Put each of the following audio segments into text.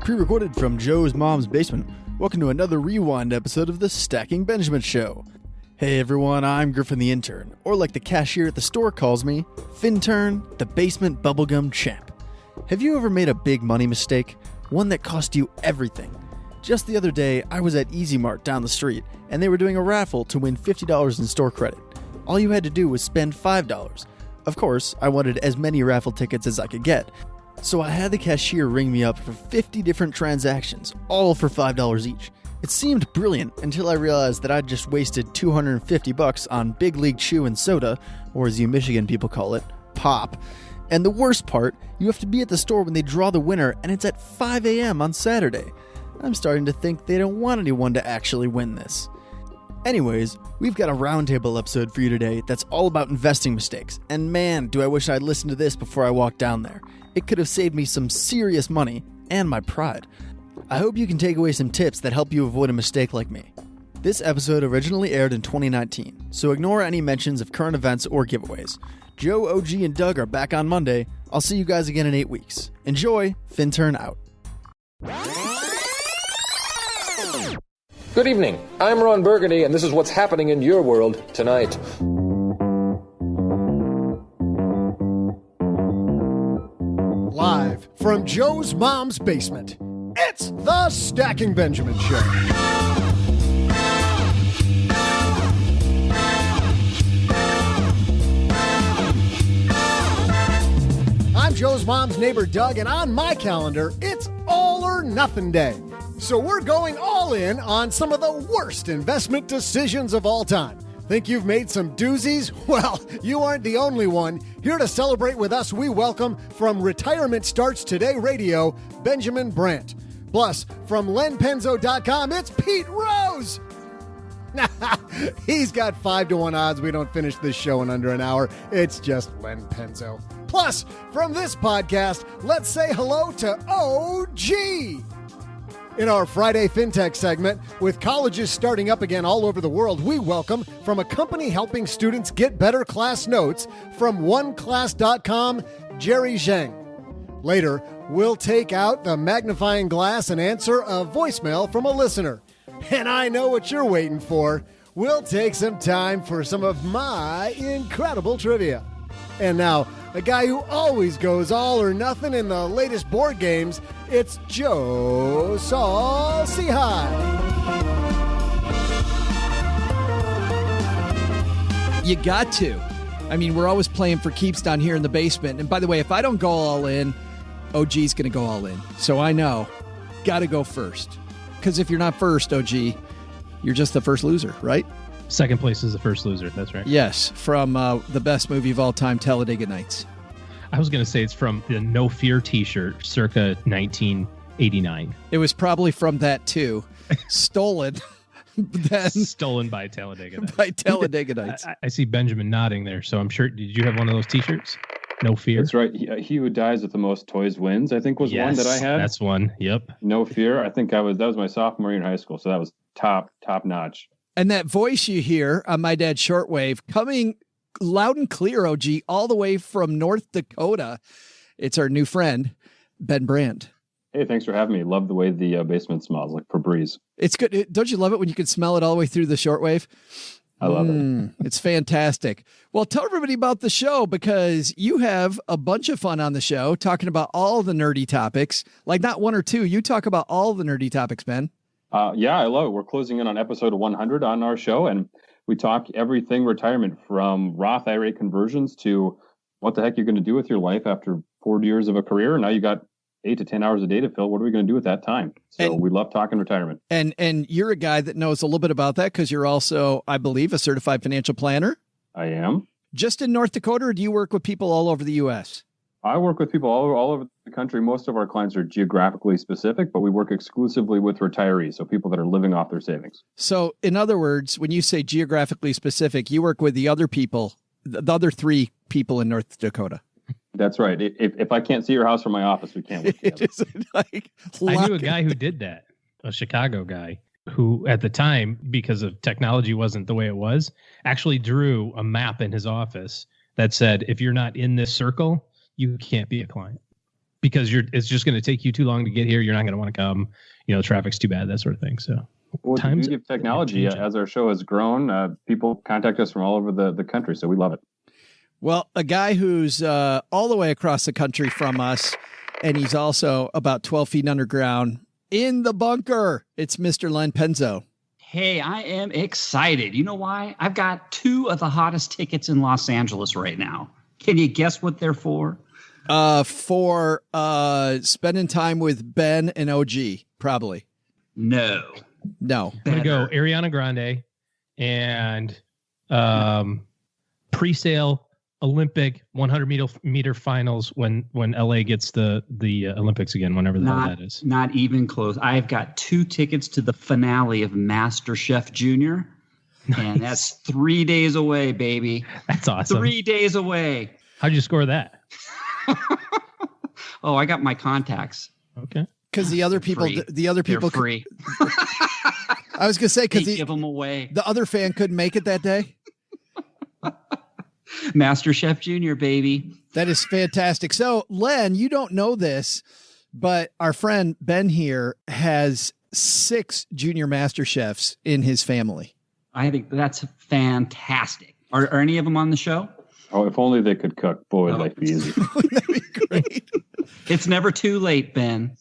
Pre-recorded from Joe's mom's basement, welcome to another rewind episode of the Stacking Benjamin Show. Hey everyone, I'm Griffin the Intern, or like the cashier at the store calls me, Fintern, the basement bubblegum champ. Have you ever made a big money mistake? One that cost you everything? Just the other day, I was at Easy Mart down the street, and they were doing a raffle to win $50 in store credit. All you had to do was spend $5. Of course, I wanted as many raffle tickets as I could get, so I had the cashier ring me up for 50 different transactions, all for $5 each. It seemed brilliant until I realized that I'd just wasted $250 on Big League Chew and Soda, or as you Michigan people call it, Pop. And the worst part, you have to be at the store when they draw the winner, and it's at 5 a.m. on Saturday. I'm starting to think they don't want anyone to actually win this. Anyways, we've got a roundtable episode for you today that's all about investing mistakes, and man, do I wish I'd listened to this before I walked down there. It could have saved me some serious money, and my pride. I hope you can take away some tips that help you avoid a mistake like me. This episode originally aired in 2019, so ignore any mentions of current events or giveaways. Joe, OG, and Doug are back on Monday. I'll see you guys again in 8 weeks. Enjoy, Fintern out. Good evening, I'm Ron Burgundy, and this is what's happening in your world tonight. Live from Joe's mom's basement, it's the Stacking Benjamin Show. I'm Joe's mom's neighbor, Doug, and on my calendar, it's all or nothing day. So we're going all in on some of the worst investment decisions of all time. Think you've made some doozies? Well, you aren't the only one. Here to celebrate with us, we welcome from Retirement Starts Today Radio, Benjamin Brandt. Plus, from lenpenzo.com, it's Pete Rose. He's got 5-1 odds we don't finish this show in under an hour. It's just Len Penzo. Plus, from this podcast, let's say hello to OG. In our Friday FinTech segment, with colleges starting up again all over the world, we welcome from a company helping students get better class notes from OneClass.com, Jerry Zhang. Later, we'll take out the magnifying glass and answer a voicemail from a listener. And I know what you're waiting for. We'll take some time for some of my incredible trivia. And now, a guy who always goes all or nothing in the latest board games, it's Joe Saul-Sehy. You got to. I mean, we're always playing for keeps down here in the basement. And by the way, if I don't go all in, OG's going to go all in. So I know, got to go first. Because if you're not first, OG, you're just the first loser, right? Second place is the first loser. That's right. Yes, from the best movie of all time, Talladega Nights. I was going to say it's from the No Fear t-shirt circa 1989. It was probably from that too. Stolen. Stolen by Talladega Nights. By Talladega Nights. I see Benjamin nodding there, so I'm sure. Did you have one of those t-shirts? No Fear? That's right. He who dies with the most toys wins, I think was one that I had. That's one. Yep. No Fear. I think that was my sophomore year in high school, so that was top notch. And that voice you hear on My Dad's Shortwave coming loud and clear, OG, all the way from North Dakota. It's our new friend, Ben Brandt. Hey, thanks for having me. Love the way the basement smells, like Febreze. It's good. Don't you love it when you can smell it all the way through the shortwave? I love it. It's fantastic. Well, tell everybody about the show, because you have a bunch of fun on the show talking about all the nerdy topics, like not one or two. You talk about all the nerdy topics, Ben. Yeah, I love it. We're closing in on episode 100 on our show, and we talk everything retirement, from Roth IRA conversions to what the heck you're going to do with your life after 40 years of a career. Now you got 8 to 10 hours a day to fill. What are we going to do with that time? So we love talking retirement. And you're a guy that knows a little bit about that, because you're also, I believe, a certified financial planner. I am. Just in North Dakota, or do you work with people all over the U.S.? I work with people all over the country. Most of our clients are geographically specific, but we work exclusively with retirees, so people that are living off their savings. So, in other words, when you say geographically specific, you work with the other people, the other 3 people in North Dakota. That's right. If I can't see your house from my office, we can't work together. I knew a guy who did that, a Chicago guy, who at the time, because of technology wasn't the way it was, actually drew a map in his office that said, if you're not in this circle, you can't be a client. because it's just going to take you too long to get here. You're not going to want to come. Traffic's too bad, that sort of thing. So, well, the beauty of technology, as our show has grown, people contact us from all over the country, so we love it. Well, a guy who's all the way across the country from us, and he's also about 12 feet underground in the bunker. It's Mr. Len Penzo. Hey, I am excited. You know why? I've got 2 of the hottest tickets in Los Angeles right now. Can you guess what they're for? For spending time with Ben and OG, probably. No. I'm going to go Ariana Grande and pre-sale Olympic 100-meter finals when LA gets the Olympics again, whenever the hell that is. Not even close. I've got 2 tickets to the finale of MasterChef Junior, and that's 3 days away, baby. That's awesome. 3 days away. How'd you score that? Oh, I got my contacts. Okay. Because the other people, They're free. I was gonna say because give them away. The other fan couldn't make it that day. MasterChef Junior, baby. That is fantastic. So, Len, you don't know this, but our friend Ben here has 6 junior master chefs in his family. I think that's fantastic. Are any of them on the show? Oh, if only they could cook. Boy, that'd be easy. That'd be great. It's never too late, Ben.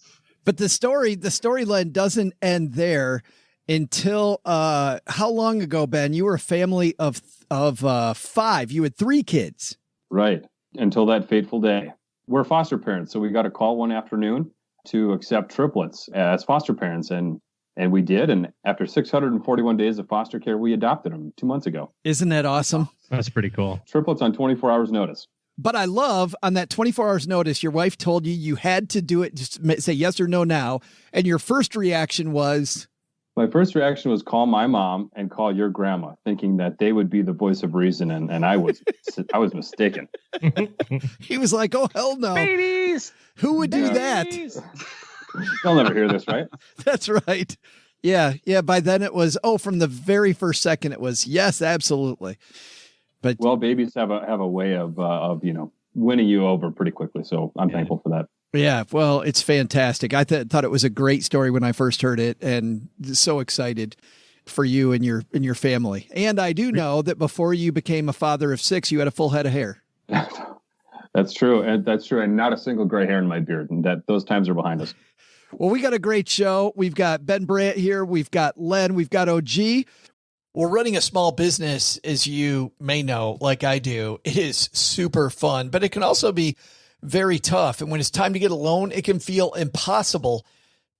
But the storyline doesn't end there until how long ago, Ben? You were a family of 5. You had 3 kids. Right. Until that fateful day. We're foster parents, so we got a call one afternoon to accept triplets as foster parents, and we did. And after 641 days of foster care, we adopted them 2 months ago. Isn't that awesome? That's pretty cool. Triplets on 24 hours notice. But I love on that 24 hours notice, your wife told you had to do it. Just say yes or no now. And your first reaction was? My first reaction was call my mom and call your grandma, thinking that they would be the voice of reason. And I was mistaken. He was like, oh, hell no. Babies! Who would do that? They'll never hear this, right? That's right. Yeah. By then it was, from the very first second, it was, yes, absolutely. But well, babies have a way of winning you over pretty quickly. So I'm thankful for that. Yeah, well, it's fantastic. I thought it was a great story when I first heard it, and so excited for you and your family. And I do know that before you became a father of 6, you had a full head of hair. That's true, and not a single gray hair in my beard, and those times are behind us. Well, we got a great show. We've got Ben Brandt here. We've got Len. We've got OG. Well, running a small business, as you may know, like I do, it is super fun, but it can also be very tough. And when it's time to get a loan, it can feel impossible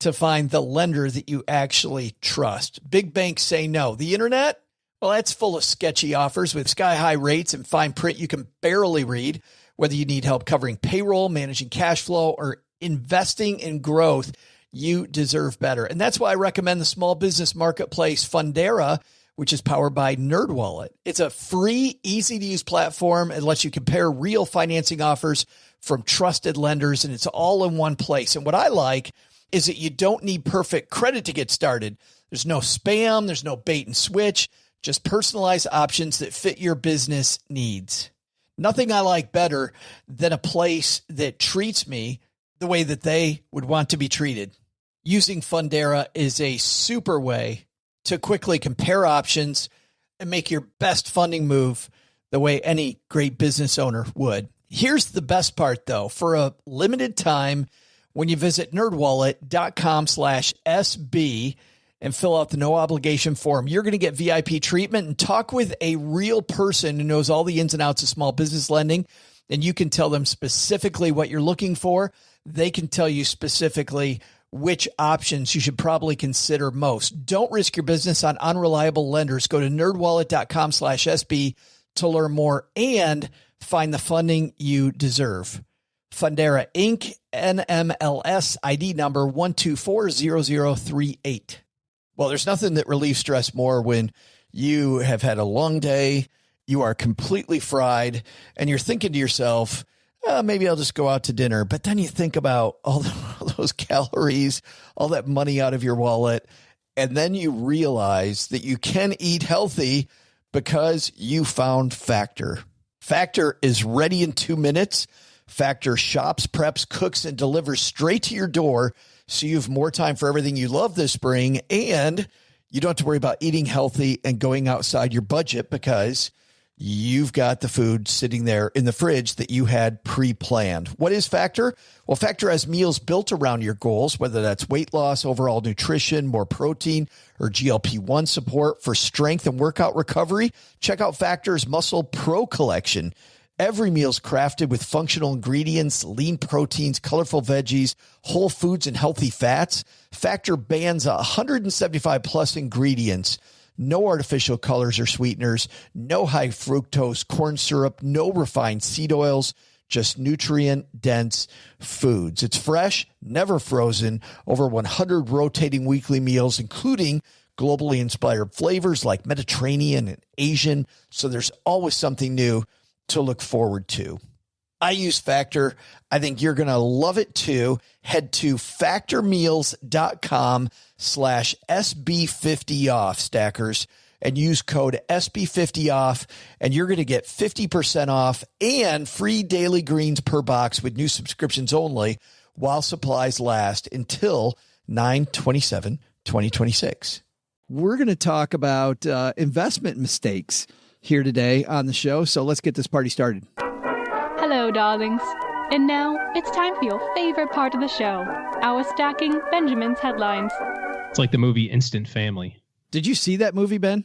to find the lender that you actually trust. Big banks say no. The internet, well, that's full of sketchy offers with sky-high rates and fine print you can barely read. Whether you need help covering payroll, managing cash flow, or investing in growth, you deserve better. And that's why I recommend the small business marketplace Fundera, which is powered by NerdWallet. It's a free, easy-to-use platform. It lets you compare real financing offers from trusted lenders, and it's all in one place. And what I like is that you don't need perfect credit to get started. There's no spam. There's no bait and switch. Just personalized options that fit your business needs. Nothing I like better than a place that treats me the way that they would want to be treated. Using Fundera is a super way to quickly compare options and make your best funding move the way any great business owner would. Here's the best part, though. For a limited time, when you visit nerdwallet.com/SB and fill out the no obligation form, you're going to get VIP treatment and talk with a real person who knows all the ins and outs of small business lending. And you can tell them specifically what you're looking for. They can tell you specifically which options you should probably consider most. Don't risk your business on unreliable lenders. Go to nerdwallet.com/SB to learn more and find the funding you deserve. Fundera Inc., NMLS ID number 1240038. Well, there's nothing that relieves stress more when you have had a long day, you are completely fried, and you're thinking to yourself, maybe I'll just go out to dinner. But then you think about all those calories, all that money out of your wallet, and then you realize that you can eat healthy because you found Factor. Factor is ready in 2 minutes Factor shops, preps, cooks, and delivers straight to your door so you have more time for everything you love this spring, and you don't have to worry about eating healthy and going outside your budget because you've got the food sitting there in the fridge that you had pre-planned. What is Factor? Well, Factor has meals built around your goals, whether that's weight loss, overall nutrition, more protein, or GLP-1 support for strength and workout recovery. Check out Factor's Muscle Pro collection. Every meal's crafted with functional ingredients, lean proteins, colorful veggies, whole foods, and healthy fats. Factor bans 175 plus ingredients. No artificial colors or sweeteners, no high fructose corn syrup, no refined seed oils, just nutrient-dense foods. It's fresh, never frozen, over 100 rotating weekly meals, including globally inspired flavors like Mediterranean and Asian, so there's always something new to look forward to. I use Factor. I think you're going to love it too. Head to factormeals.com/SB50off, stackers, and use code SB50off, and you're going to get 50% off and free daily greens per box with new subscriptions only while supplies last until 9/27/2026. We're going to talk about investment mistakes here today on the show, so let's get this party started. Hello, darlings. And now it's time for your favorite part of the show, our Stacking Benjamin's headlines. It's like the movie Instant Family. Did you see that movie, Ben?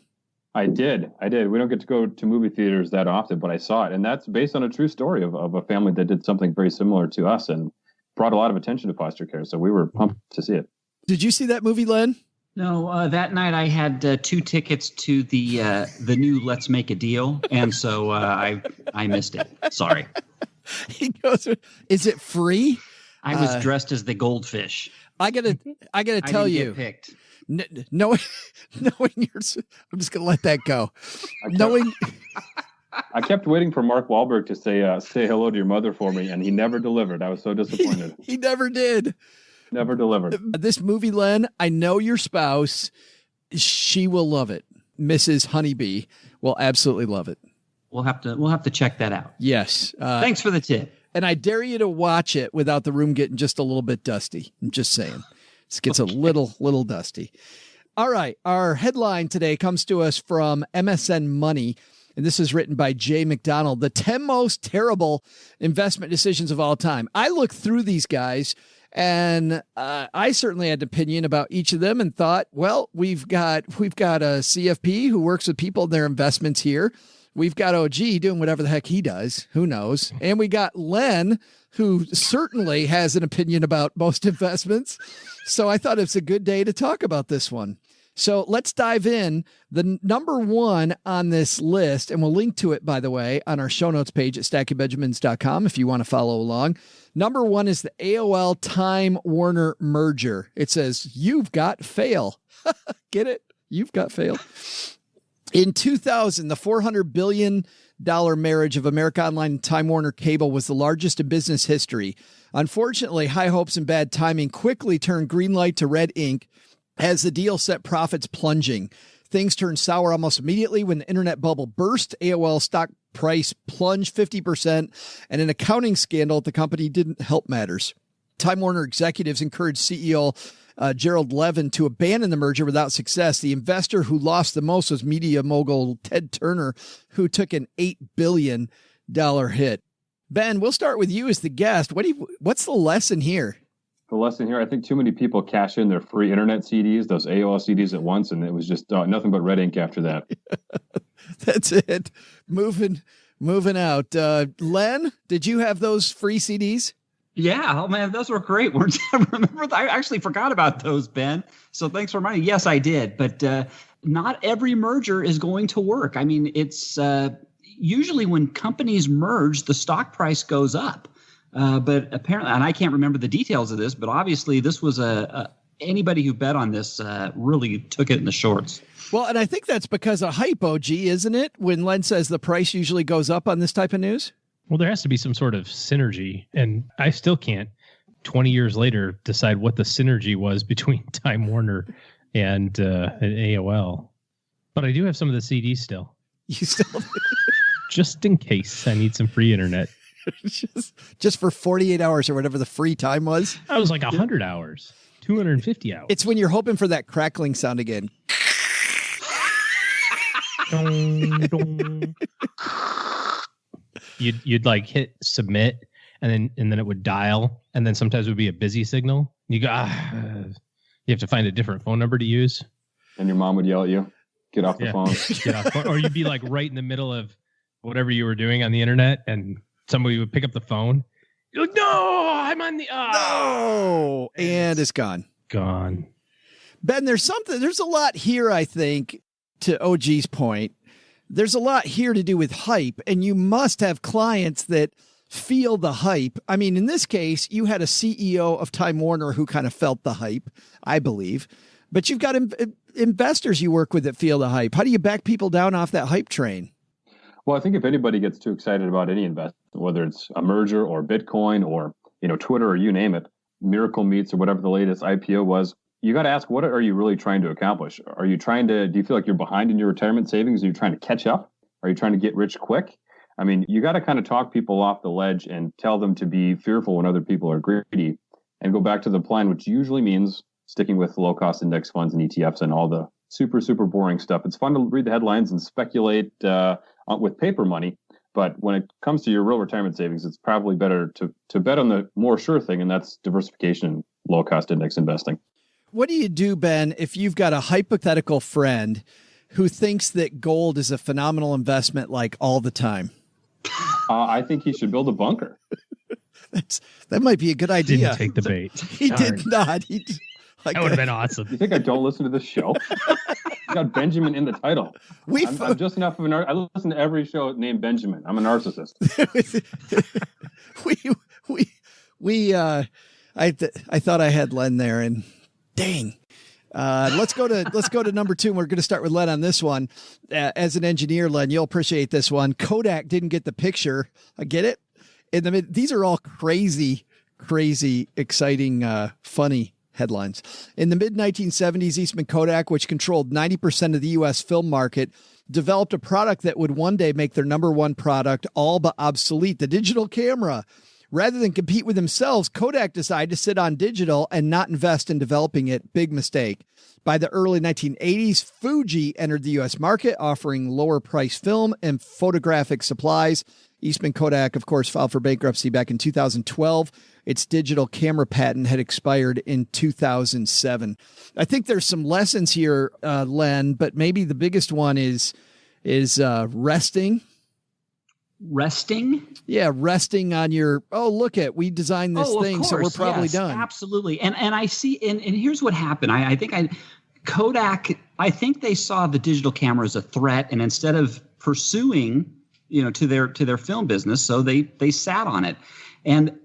I did. We don't get to go to movie theaters that often, but I saw it. And that's based on a true story of a family that did something very similar to us and brought a lot of attention to foster care. So we were pumped to see it. Did you see that movie, Len? No, that night I had 2 tickets to the new Let's Make a Deal, and so I missed it. Sorry. He goes, "Is it free?" I was dressed as the goldfish. I gotta tell I didn't you, get picked. knowing you're, I'm just gonna let that go. I kept waiting for Mark Wahlberg to say hello to your mother for me, and he never delivered. I was so disappointed. He never did. Never delivered. This movie, Len, I know your spouse. She will love it. Mrs. Honeybee will absolutely love it. We'll have to check that out. Yes. Thanks for the tip. And I dare you to watch it without the room getting just a little bit dusty. I'm just saying. It gets a little dusty. All right. Our headline today comes to us from MSN Money. And this is written by Jay McDonald. The 10 most terrible investment decisions of all time. I looked through these guys, and I certainly had an opinion about each of them and thought, well, we've got a CFP who works with people in their investments here. We've got OG doing whatever the heck he does. Who knows? And we got Len, who certainly has an opinion about most investments. So I thought it's a good day to talk about this one. So let's dive in. The number one on this list, and we'll link to it, by the way, on our show notes page at stackingbenjamins.com if you want to follow along. Number one is the AOL Time Warner merger. It says, you've got fail. Get it? You've got fail. In 2000, the $400 billion marriage of America Online and Time Warner Cable was the largest in business history. Unfortunately, high hopes and bad timing quickly turned green light to red ink as the deal set profits plunging. Things turned sour almost immediately when the internet bubble burst. AOL stock price plunged 50%, and an accounting scandal at the company didn't help matters. Time Warner executives encouraged CEO Gerald Levin to abandon the merger without success. The investor who lost the most was media mogul Ted Turner, who took an $8 billion hit. Ben, we'll start with you as the guest. What's the lesson here? The lesson here, I think too many people cash in their free internet CDs, those AOL CDs at once, and it was just nothing but red ink after that. That's it. Moving out. Len, did you have those free CDs? Yeah, oh man, those were great. I actually forgot about those, Ben. So thanks for reminding me. Yes, I did. But not every merger is going to work. I mean, it's usually when companies merge, the stock price goes up. But apparently, and I can't remember the details of this, but obviously this was anybody who bet on this really took it in the shorts. Well, and I think that's because of hype, OG, isn't it? When Len says the price usually goes up on this type of news? Well, there has to be some sort of synergy, and I still can't, 20 years later, decide what the synergy was between Time Warner and AOL. But I do have some of the CDs still. You still do? Just in case I need some free internet. just for 48 hours or whatever the free time was. That was like 100 hours, 250 hours. It's when you're hoping for that crackling sound again. Dong, dong. You'd like hit submit, and then it would dial, and then sometimes it would be a busy signal. You go, you have to find a different phone number to use. And your mom would yell at you, get off the phone. Get off the phone. Or you'd be like right in the middle of whatever you were doing on the internet, and somebody would pick up the phone. You're like, no, I'm on the no, and it's gone. Gone. Ben, there's a lot here, I think, to OG's point. There's a lot here to do with hype, and you must have clients that feel the hype. I mean, in this case, you had a CEO of Time Warner who kind of felt the hype, I believe, but you've got investors you work with that feel the hype. How do you back people down off that hype train? Well, I think if anybody gets too excited about any investment, whether it's a merger or Bitcoin or, Twitter or you name it, Miracle Meats or whatever the latest IPO was, you got to ask, what are you really trying to accomplish? Do you feel like you're behind in your retirement savings? Are you trying to catch up? Are you trying to get rich quick? I mean, you got to kind of talk people off the ledge and tell them to be fearful when other people are greedy and go back to the plan, which usually means sticking with low cost index funds and ETFs and all the super, super boring stuff. It's fun to read the headlines and speculate with paper money. But when it comes to your real retirement savings, it's probably better to bet on the more sure thing, and that's diversification and low cost index investing. What do you do, Ben, if you've got a hypothetical friend who thinks that gold is a phenomenal investment like all the time? I think he should build a bunker. That might be a good idea. Didn't take the bait. He did not. That would have been awesome. You think I don't listen to this show? You got Benjamin in the title. I'm just enough of an I listen to every show named Benjamin. I'm a narcissist. I thought I had Len there, and dang. Let's go to number 2. And we're going to start with Len on this one. As an engineer, Len, you'll appreciate this one. Kodak didn't get the picture. I get it. These are all crazy, exciting, funny headlines. In the mid-1970s, Eastman Kodak, which controlled 90% of the U.S. film market, developed a product that would one day make their number one product all but obsolete, the digital camera. Rather than compete with themselves, Kodak decided to sit on digital and not invest in developing it. Big mistake. By the early 1980s, Fuji entered the U.S. market, offering lower price film and photographic supplies. Eastman Kodak, of course, filed for bankruptcy back in 2012. Its digital camera patent had expired in 2007. I think there's some lessons here, Len, but maybe the biggest one is resting. Resting? Yeah, resting on your, we designed this thing, so we're probably done. Absolutely. And I see, and here's what happened. I think Kodak, I think they saw the digital camera as a threat, and instead of pursuing, to their film business, so they sat on it. And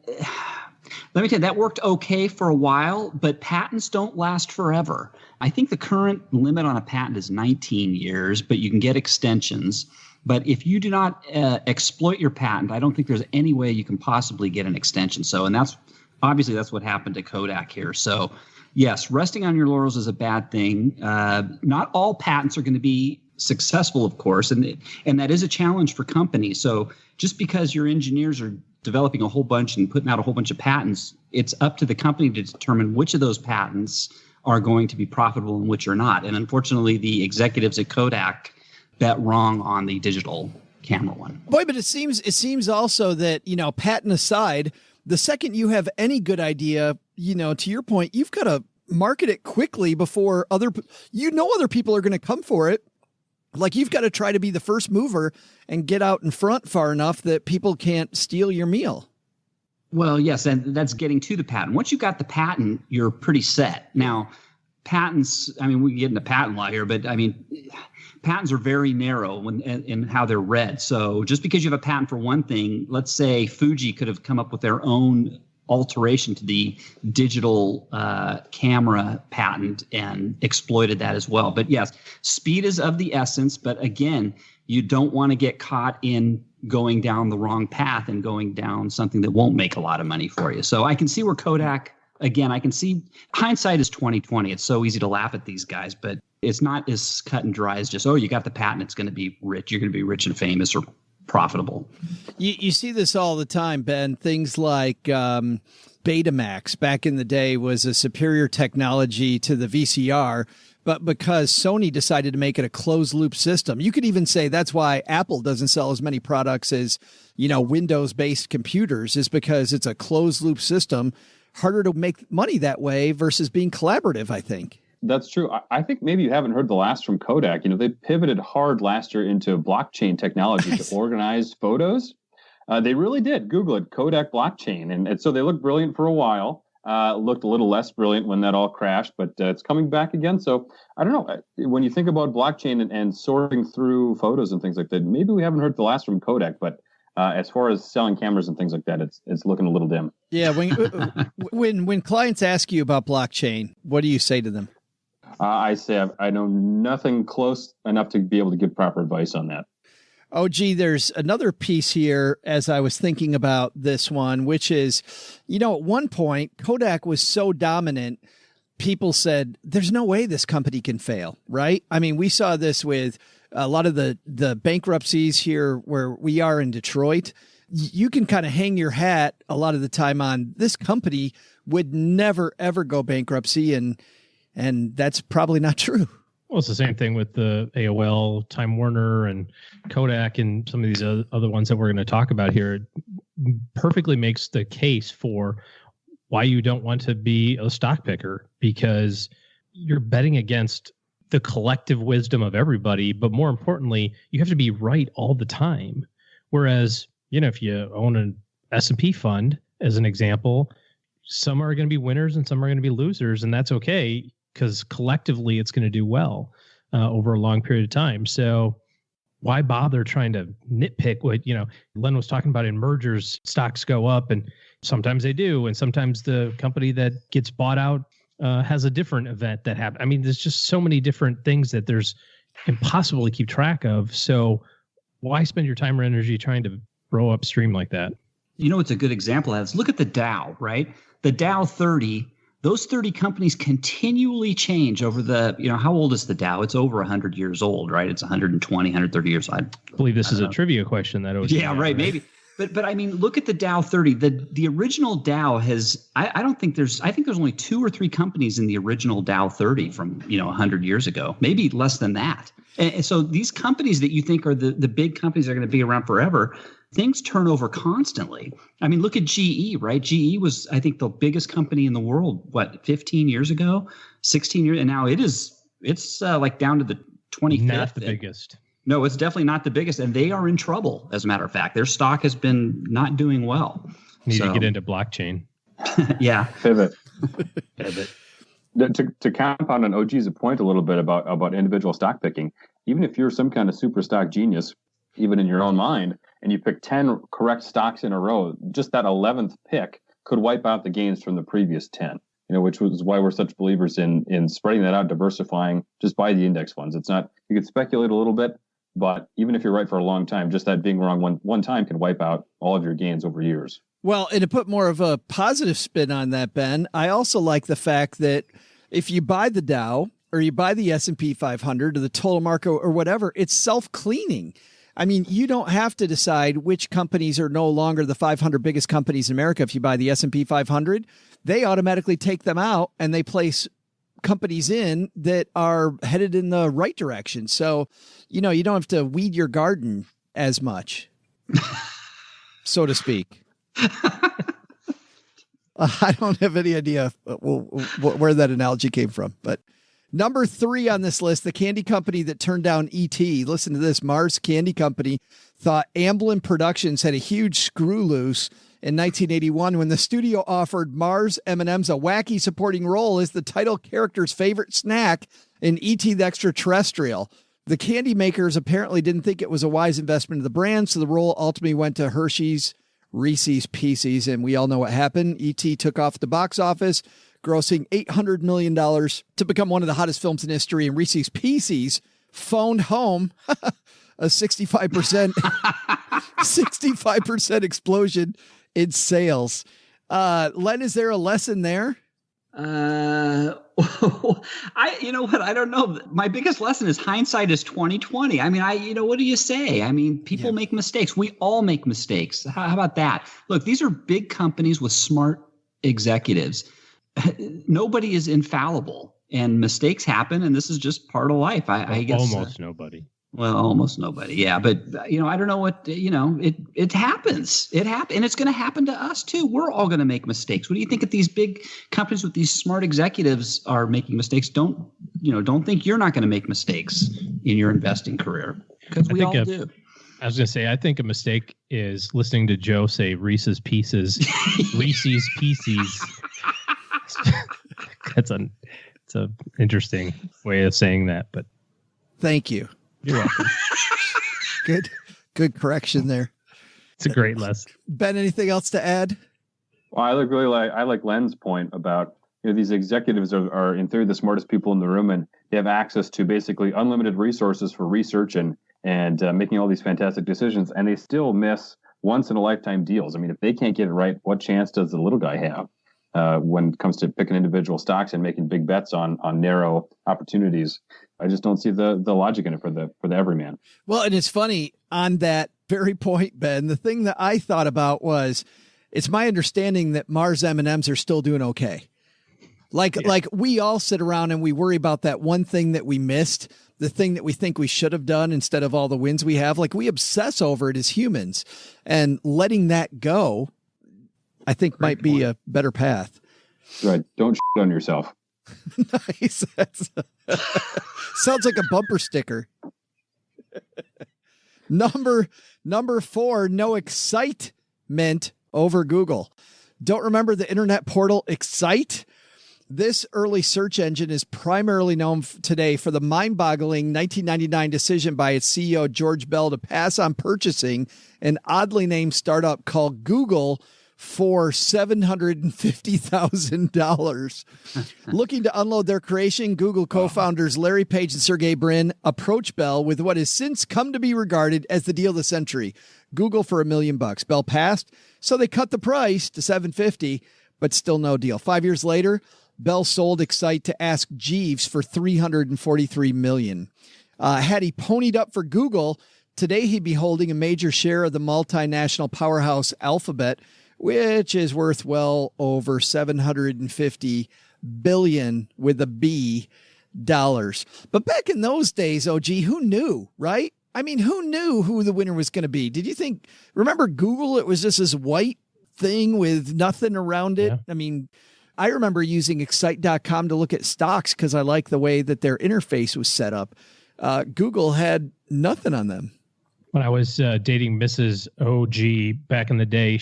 let me tell you, that worked okay for a while, but patents don't last forever. I think the current limit on a patent is 19 years, but you can get extensions. But if you do not exploit your patent, I don't think there's any way you can possibly get an extension. So, and that's what happened to Kodak here. So, yes, resting on your laurels is a bad thing. Not all patents are going to be successful, of course, and that is a challenge for companies. So, just because your engineers are developing a whole bunch and putting out a whole bunch of patents, it's up to the company to determine which of those patents are going to be profitable and which are not. And unfortunately, the executives at Kodak bet wrong on the digital camera one. Boy, but it seems also that, patent aside, the second you have any good idea, to your point, you've got to market it quickly before other people are going to come for it. Like, you've got to try to be the first mover and get out in front far enough that people can't steal your meal. Well, yes, and that's getting to the patent. Once you got the patent, you're pretty set. Now, patents, we can get into patent law here, but patents are very narrow in how they're read. So just because you have a patent for one thing, let's say Fuji could have come up with their own alteration to the digital camera patent and exploited that as well. But yes, speed is of the essence. But again, you don't want to get caught in going down the wrong path and going down something that won't make a lot of money for you. So I can see where Kodak, again, I can see hindsight is 20/20. It's so easy to laugh at these guys, but it's not as cut and dry as just, you got the patent, it's going to be rich. You're going to be rich and famous or profitable. You see this all the time, Ben. Things like Betamax back in the day was a superior technology to the VCR, but because Sony decided to make it a closed loop system, you could even say that's why Apple doesn't sell as many products as, Windows-based computers, is because it's a closed loop system, harder to make money that way versus being collaborative, I think. That's true. I think maybe you haven't heard the last from Kodak. They pivoted hard last year into blockchain technology to organize photos. They really did. Google it, Kodak blockchain. And so they looked brilliant for a while. Looked a little less brilliant when that all crashed, but it's coming back again. So I don't know. When you think about blockchain and sorting through photos and things like that, maybe we haven't heard the last from Kodak, but as far as selling cameras and things like that, it's looking a little dim. Yeah. When clients ask you about blockchain, what do you say to them? I say I know nothing close enough to be able to give proper advice on that. Oh, gee, there's another piece here as I was thinking about this one, which is, at one point, Kodak was so dominant, people said, there's no way this company can fail, right? I mean, we saw this with a lot of the bankruptcies here where we are in Detroit. You can kind of hang your hat a lot of the time on this company would never, ever go bankruptcy, and that's probably not true. Well, it's the same thing with the AOL, Time Warner, and Kodak, and some of these other ones that we're going to talk about here. It perfectly makes the case for why you don't want to be a stock picker, because you're betting against the collective wisdom of everybody. But more importantly, you have to be right all the time. Whereas, if you own an S&P fund, as an example, some are going to be winners and some are going to be losers, and that's okay, because collectively it's going to do well over a long period of time. So why bother trying to nitpick what, Len was talking about in mergers, stocks go up, and sometimes they do. And sometimes the company that gets bought out has a different event that happens. I mean, there's just so many different things that there's impossible to keep track of. So why spend your time or energy trying to row upstream like that? It's a good example of this. Look at the Dow, right? The Dow 30. Those 30 companies continually change over the, how old is the Dow? It's over 100 years old, right? It's 120, 130 years old. I believe this is a trivia question that was. Yeah, right. Maybe. But I mean, look at the Dow 30. The original Dow has, I think there's only 2 or 3 companies in the original Dow 30 from, 100 years ago, maybe less than that. And so these companies that you think are the big companies that are going to be around forever, things turn over constantly. I mean, look at GE, right? GE was, I think, the biggest company in the world, 15 years ago, 16 years. And now it's like down to the 25th. Not the biggest. No, it's definitely not the biggest. And they are in trouble, as a matter of fact. Their stock has been not doing well. Need to get into blockchain. Yeah. Pivot. To compound on OG's point a little bit about individual stock picking, even if you're some kind of super stock genius, even in your own mind, and you pick 10 correct stocks in a row, just that 11th pick could wipe out the gains from the previous 10, which was why we're such believers in spreading that out, diversifying, just buy the index funds. It's not, you could speculate a little bit, but even if you're right for a long time, just that being wrong one time can wipe out all of your gains over years. Well, and to put more of a positive spin on that, Ben, I also like the fact that if you buy the Dow or you buy the S&P 500 or the total market or whatever, it's self-cleaning. I mean, you don't have to decide which companies are no longer the 500 biggest companies in America. If you buy the S&P 500, they automatically take them out and they place companies in that are headed in the right direction. So, you don't have to weed your garden as much, so to speak. I don't have any idea where that analogy came from, but number 3 on this list, the candy company that turned down E.T. Listen to this. Mars Candy Company thought Amblin Productions had a huge screw loose in 1981 when the studio offered Mars M&Ms a wacky supporting role as the title character's favorite snack in E.T. the Extraterrestrial. The candy makers apparently didn't think it was a wise investment of the brand, so the role ultimately went to Hershey's Reese's Pieces, and we all know what happened. E.T. took off the box office, grossing $800 million to become one of the hottest films in history, and Reese's Pieces phoned home a 65% explosion in sales. Len, is there a lesson there? You know what? I don't know. My biggest lesson is hindsight is 20/20. I mean, what do you say? I mean, people make mistakes. We all make mistakes. How about that? Look, these are big companies with smart executives. Nobody is infallible, and mistakes happen, and this is just part of life. I guess almost nobody. Well, almost nobody. Yeah. But, I don't know what, it happens. It happens. And it's going to happen to us too. We're all going to make mistakes. What do you think if these big companies with these smart executives are making mistakes? Don't think you're not going to make mistakes in your investing career, because we all do. I was going to say, I think a mistake is listening to Joe say Reese's Pieces, Reese's Pieces. It's an interesting way of saying that, but thank you. You're welcome. Good correction there. It's a great lesson. Ben, anything else to add? Well, I like Len's point about, these executives are in theory the smartest people in the room, and they have access to basically unlimited resources for research and making all these fantastic decisions, and they still miss once in a lifetime deals. I mean, if they can't get it right, what chance does the little guy have when it comes to picking individual stocks and making big bets on narrow opportunities? I just don't see the logic in it for the everyman. Well, and it's funny on that very point, Ben. The thing that I thought about was, it's my understanding that Mars M&Ms are still doing okay. Like we all sit around and we worry about that one thing that we missed, the thing that we think we should have done instead of all the wins we have. Like, we obsess over it as humans, and letting that go, I think, might be a better path. Right. Don't shit on yourself. Nice. Sounds like a bumper sticker. Number 4, no excitement over Google. Don't remember the internet portal Excite? This early search engine is primarily known today for the mind-boggling 1999 decision by its CEO, George Bell, to pass on purchasing an oddly named startup called Google for $750,000. Looking to unload their creation, Google co-founders Larry Page and Sergey Brin approached Bell with what has since come to be regarded as the deal of the century. Google for $1 million. Bell passed, so they cut the price to $750,000, but still no deal. 5 years later, Bell sold Excite to Ask Jeeves for $343 million. Had he ponied up for Google, today he'd be holding a major share of the multinational powerhouse Alphabet, which is worth well over $750 billion with a B dollars. But back in those days, OG, who knew, right? I mean, who knew who the winner was going to be? Did you think, remember Google? It was just this white thing with nothing around it. Yeah. I mean, I remember using Excite.com to look at stocks because I like the way that their interface was set up. Google had nothing on them. When I was dating Mrs. OG back in the day,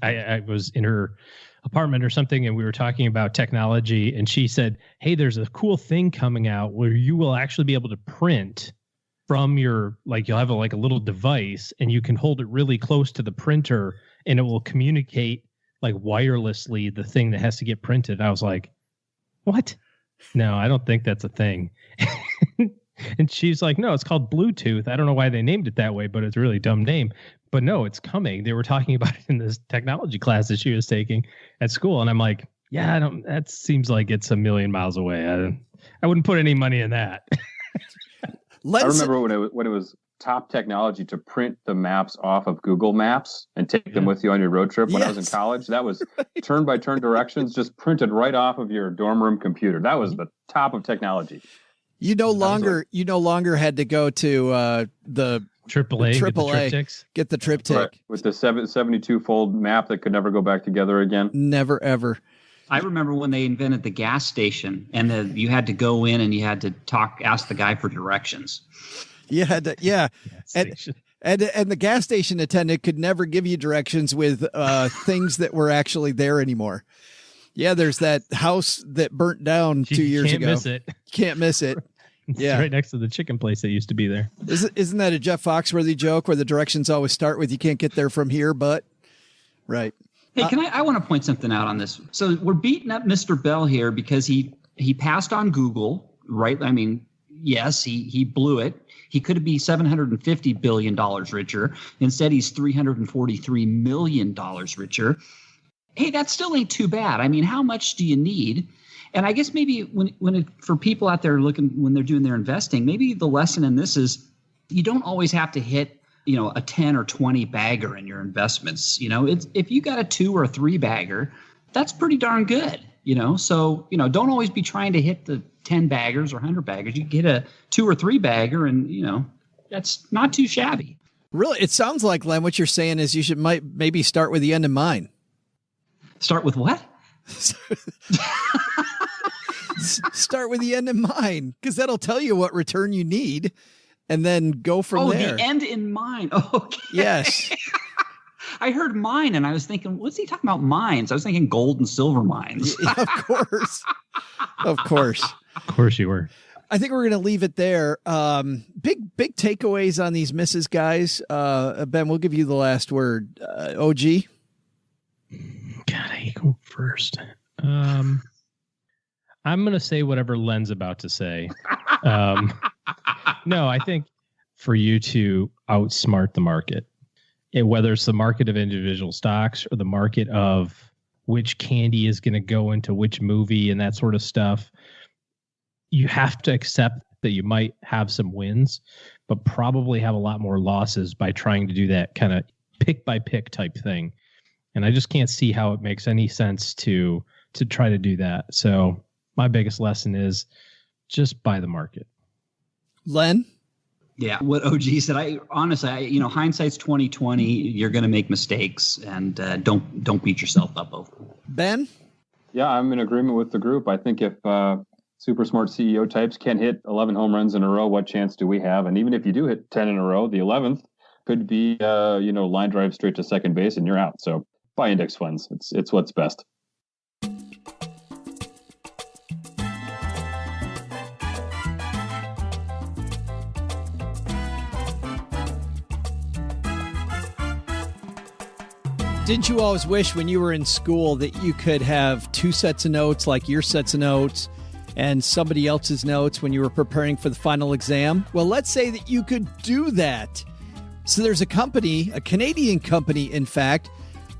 I was in her apartment or something, and we were talking about technology, and she said, hey, there's a cool thing coming out where you will actually be able to print from your, you'll have a little device, and you can hold it really close to the printer, and it will communicate wirelessly the thing that has to get printed. I was like, what? No, I don't think that's a thing. And she's like, no, it's called Bluetooth. I don't know why they named it that way, but it's a really dumb name. But no, it's coming. They were talking about it in this technology class that she was taking at school. And I'm like, yeah, that seems like it's a million miles away. I wouldn't put any money in that. I remember when it was top technology to print the maps off of Google Maps and take them with you on your road trip. When I was in college, that was turn by turn directions just printed right off of your dorm room computer. That was the top of technology. You no longer had to go to the AAA, get the triptych. Right. With the 72-fold map that could never go back together again. Never, ever. I remember when they invented the gas station, and you had to go in and you had to ask the guy for directions. You had to, yeah. And the gas station attendant could never give you directions with things that were actually there anymore. Yeah, there's that house that burnt down 2 years ago. Can't miss it. It's right next to the chicken place that used to be there. Isn't that a Jeff Foxworthy joke where the directions always start with "you can't get there from here," but right? Hey, I want to point something out on this. So we're beating up Mr. Bell here because he passed on Google, right? I mean, yes, he blew it. He could be $750 billion richer. Instead, he's $343 million richer. Hey, that still ain't too bad. I mean, how much do you need? And I guess maybe for people out there when they're doing their investing, maybe the lesson in this is you don't always have to hit, a 10 or 20 bagger in your investments. If you got a 2 or 3 bagger, that's pretty darn good. So don't always be trying to hit the 10 baggers or 100 baggers. You get a 2 or 3 bagger, and that's not too shabby. Really, it sounds like, Len, what you're saying is you should maybe start with the end in mind. Start with what? Start with the end in mind, because that'll tell you what return you need, and then go from there. Oh, the end in mind. Okay. Yes. I heard mine, and I was thinking, what's he talking about mines? I was thinking gold and silver mines. Yeah, of course. Of course. Of course you were. I think we're going to leave it there. Big takeaways on these misses, guys. Ben, we'll give you the last word. OG? God, I go first. I'm going to say whatever Len's about to say. No, I think for you to outsmart the market, whether it's the market of individual stocks or the market of which candy is going to go into which movie and that sort of stuff, you have to accept that you might have some wins, but probably have a lot more losses by trying to do that kind of pick by pick type thing. And I just can't see how it makes any sense to try to do that. So my biggest lesson is just buy the market. Len? Yeah, what OG said. Hindsight's 20/20. You're going to make mistakes, and don't beat yourself up over it. Ben? Yeah, I'm in agreement with the group. I think if super smart CEO types can hit 11 home runs in a row, what chance do we have? And even if you do hit 10 in a row, the 11th could be line drive straight to second base and you're out. So buy index funds. It's what's best. Didn't you always wish when you were in school that you could have 2 sets of notes, like your sets of notes and somebody else's notes when you were preparing for the final exam? Well, let's say that you could do that. So there's a company, a Canadian company, in fact,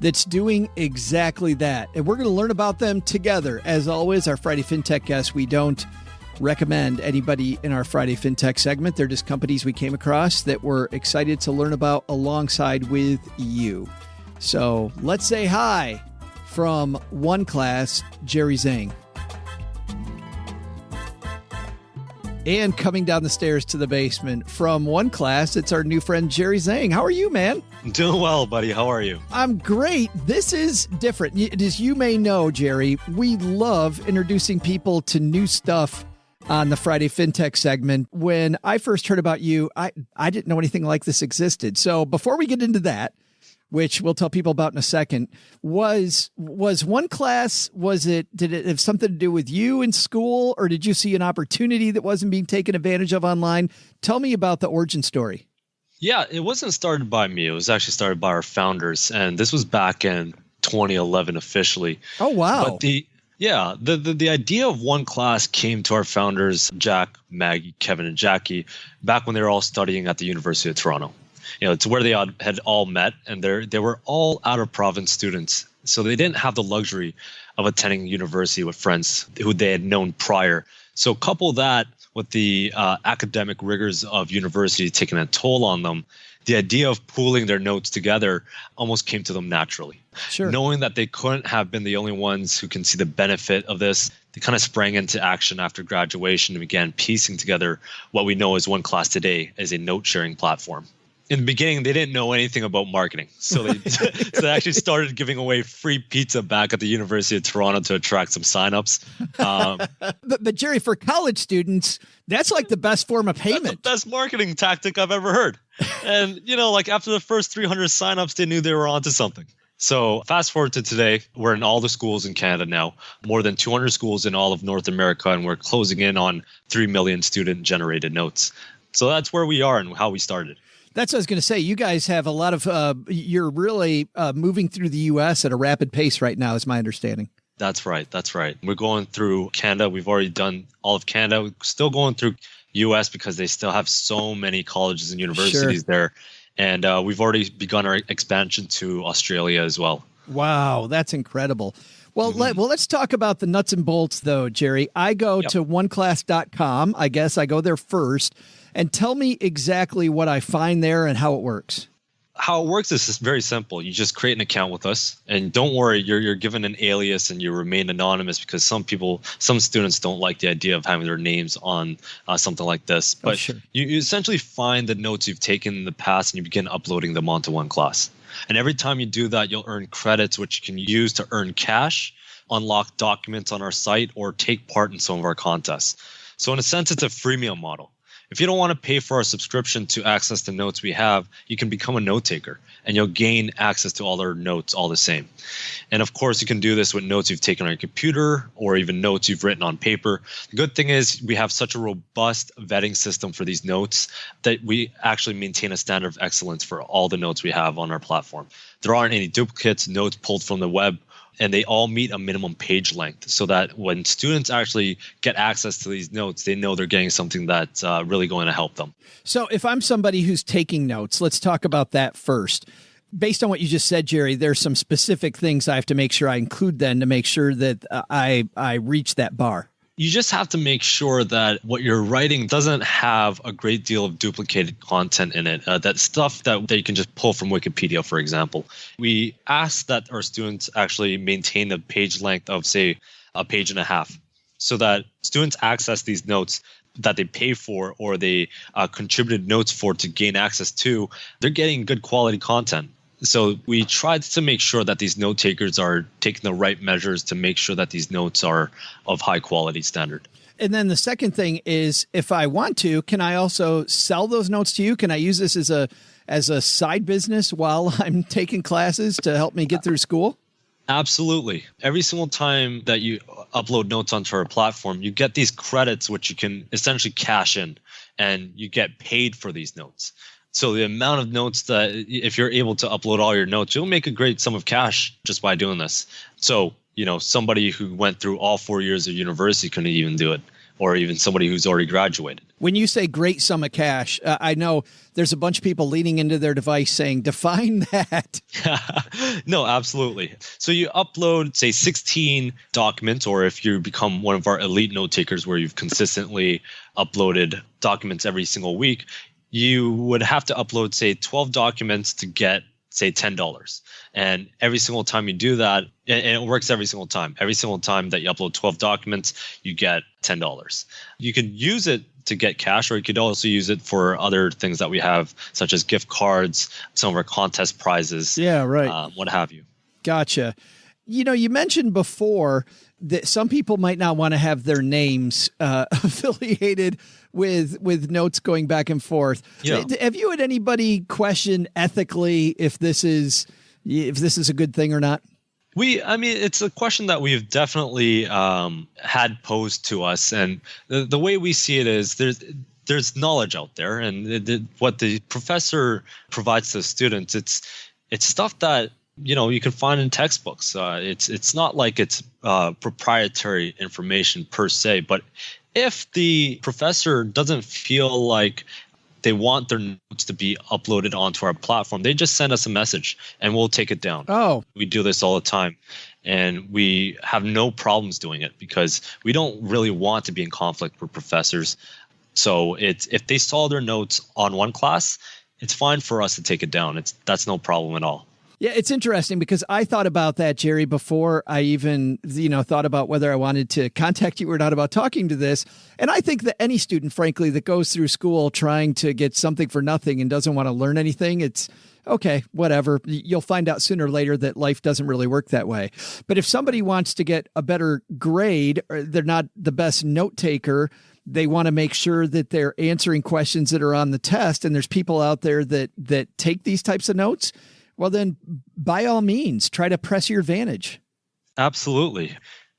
that's doing exactly that. And we're going to learn about them together. As always, our Friday FinTech guests, we don't recommend anybody in our Friday FinTech segment. They're just companies we came across that we're excited to learn about alongside with you. So let's say hi from OneClass, Jerry Zhang. And coming down the stairs to the basement from OneClass, it's our new friend, Jerry Zhang. How are you, man? Doing well, buddy. How are you? I'm great. This is different. As you may know, Jerry, we love introducing people to new stuff on the Friday FinTech segment. When I first heard about you, I didn't know anything like this existed. So before we get into that, which we'll tell people about in a second, was OneClass, did it have something to do with you in school, or did you see an opportunity that wasn't being taken advantage of online? Tell me about the origin story. Yeah, it wasn't started by me. It was actually started by our founders, and this was back in 2011 officially. Oh, wow. But the idea of OneClass came to our founders, Jack, Maggie, Kevin, and Jackie, back when they were all studying at the University of Toronto. It's where they had all met, and they were all out-of-province students. So they didn't have the luxury of attending university with friends who they had known prior. So couple that with the academic rigors of university taking a toll on them, the idea of pooling their notes together almost came to them naturally. Sure. Knowing that they couldn't have been the only ones who can see the benefit of this, they kind of sprang into action after graduation and began piecing together what we know as OneClass today as a note-sharing platform. In the beginning, they didn't know anything about marketing. So they actually started giving away free pizza back at the University of Toronto to attract some signups. But Jerry, for college students, that's like the best form of payment. That's the best marketing tactic I've ever heard. And, after the first 300 signups, they knew they were onto something. So fast forward to today, we're in all the schools in Canada now, more than 200 schools in all of North America, and we're closing in on 3 million student-generated notes. So that's where we are and how we started. That's what I was going to say. You guys have a lot of, you're really moving through the U.S. at a rapid pace right now, is my understanding. That's right. We're going through Canada. We've already done all of Canada. We're still going through U.S. because they still have so many colleges and universities there. And we've already begun our expansion to Australia as well. Wow, that's incredible. Well, let's talk about the nuts and bolts, though, Jerry. I go to OneClass.com. I guess I go there first. And tell me exactly what I find there and how it works. How it works is just very simple. You just create an account with us, and don't worry, you're given an alias and you remain anonymous because some students don't like the idea of having their names on something like this. But sure. you essentially find the notes you've taken in the past and you begin uploading them onto OneClass. And every time you do that, you'll earn credits, which you can use to earn cash, unlock documents on our site, or take part in some of our contests. So in a sense, it's a freemium model. If you don't want to pay for our subscription to access the notes we have, you can become a note taker and you'll gain access to all our notes all the same. And of course, you can do this with notes you've taken on your computer or even notes you've written on paper. The good thing is we have such a robust vetting system for these notes that we actually maintain a standard of excellence for all the notes we have on our platform. There aren't any duplicates, notes pulled from the web, and they all meet a minimum page length so that when students actually get access to these notes, they know they're getting something that's really going to help them. So if I'm somebody who's taking notes, let's talk about that first. Based on what you just said, Jerry, there's some specific things I have to make sure I include then to make sure that I reach that bar. You just have to make sure that what you're writing doesn't have a great deal of duplicated content in it. That stuff that you can just pull from Wikipedia, for example. We ask that our students actually maintain a page length of, say, a page and a half, so that students access these notes that they pay for or they contributed notes for to gain access to. They're getting good quality content. So we tried to make sure that these note takers are taking the right measures to make sure that these notes are of high quality standard. And then the second thing is, if I want to, can I also sell those notes to you? Can I use this as a side business while I'm taking classes to help me get through school? Absolutely. Every single time that you upload notes onto our platform, you get these credits, which you can essentially cash in, and you get paid for these notes. So the amount of notes that if you're able to upload all your notes, you'll make a great sum of cash just by doing this. So, somebody who went through all 4 years of university couldn't even do it, or even somebody who's already graduated. When you say great sum of cash, I know there's a bunch of people leaning into their device saying, define that. No, absolutely. So you upload, say, 16 documents, or if you become one of our elite note takers where you've consistently uploaded documents every single week, you would have to upload, say, 12 documents to get, say, $10. And every single time you do that, and it works every single time that you upload 12 documents, you get $10. You could use it to get cash, or you could also use it for other things that we have, such as gift cards, some of our contest prizes. Yeah, right. What have you. Gotcha. You mentioned before that some people might not want to have their names affiliated with notes going back and forth. Yeah. Have you had anybody question ethically if this is a good thing or not? It's a question that we've definitely had posed to us, and the way we see it is there's knowledge out there, and what the professor provides to the students, it's stuff that you can find in textbooks. It's not like it's proprietary information per se, but if the professor doesn't feel like they want their notes to be uploaded onto our platform, they just send us a message and we'll take it down. Oh, we do this all the time, and we have no problems doing it because we don't really want to be in conflict with professors. So if they saw their notes on OneClass, it's fine for us to take it down. That's no problem at all. Yeah, it's interesting because I thought about that, Jerry, before I even, thought about whether I wanted to contact you or not about talking to this. And I think that any student, frankly, that goes through school trying to get something for nothing and doesn't want to learn anything, it's okay, whatever. You'll find out sooner or later that life doesn't really work that way. But if somebody wants to get a better grade, or they're not the best note taker, they want to make sure that they're answering questions that are on the test, and there's people out there that take these types of notes, well, then by all means, try to press your advantage. Absolutely.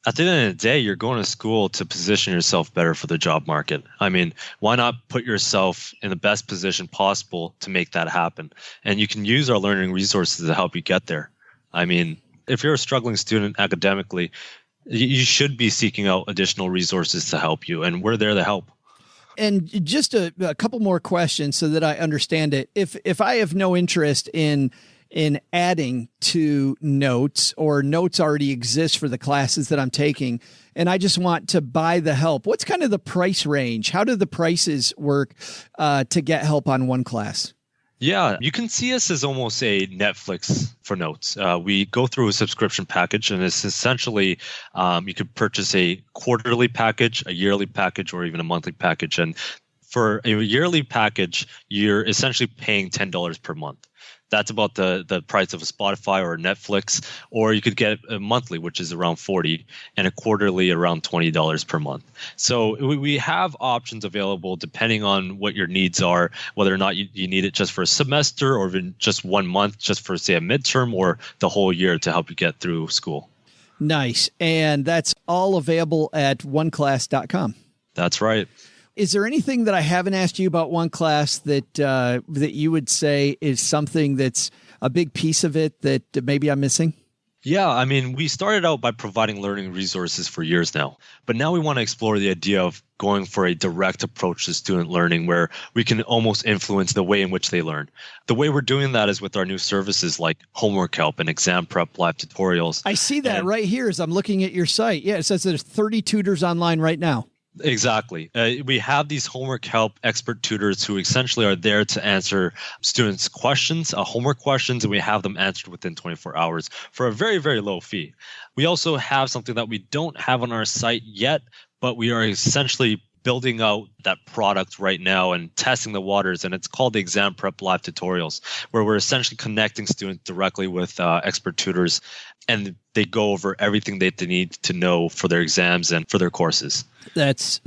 At the end of the day, you're going to school to position yourself better for the job market. Why not put yourself in the best position possible to make that happen? And you can use our learning resources to help you get there. If you're a struggling student academically, you should be seeking out additional resources to help you, and we're there to help. And just a couple more questions so that I understand it. If I have no interest in in adding to notes, or notes already exist for the classes that I'm taking, and I just want to buy the help. What's kind of the price range? How do the prices work to get help on OneClass? Yeah, you can see us as almost a Netflix for notes. We go through a subscription package, and it's essentially you could purchase a quarterly package, a yearly package, or even a monthly package. And for a yearly package, you're essentially paying $10 per month. That's about the price of a Spotify or a Netflix, or you could get a monthly, which is around $40, and a quarterly around $20 per month. So we have options available depending on what your needs are, whether or not you need it just for a semester or even just 1 month, just for, say, a midterm, or the whole year to help you get through school. Nice. And that's all available at oneclass.com. That's right. Is there anything that I haven't asked you about OneClass that you would say is something that's a big piece of it that maybe I'm missing? Yeah, I mean, we started out by providing learning resources for years now, but now we want to explore the idea of going for a direct approach to student learning where we can almost influence the way in which they learn. The way we're doing that is with our new services like homework help and exam prep live tutorials. I see that right here as I'm looking at your site. Yeah, it says there's 30 tutors online right now. Exactly. We have these homework help expert tutors who essentially are there to answer students' questions, homework questions, and we have them answered within 24 hours for a very, very low fee. We also have something that we don't have on our site yet, but we are essentially building out that product right now and testing the waters, and it's called the Exam Prep Live Tutorials, where we're essentially connecting students directly with expert tutors, and they go over everything that they need to know for their exams and for their courses. That's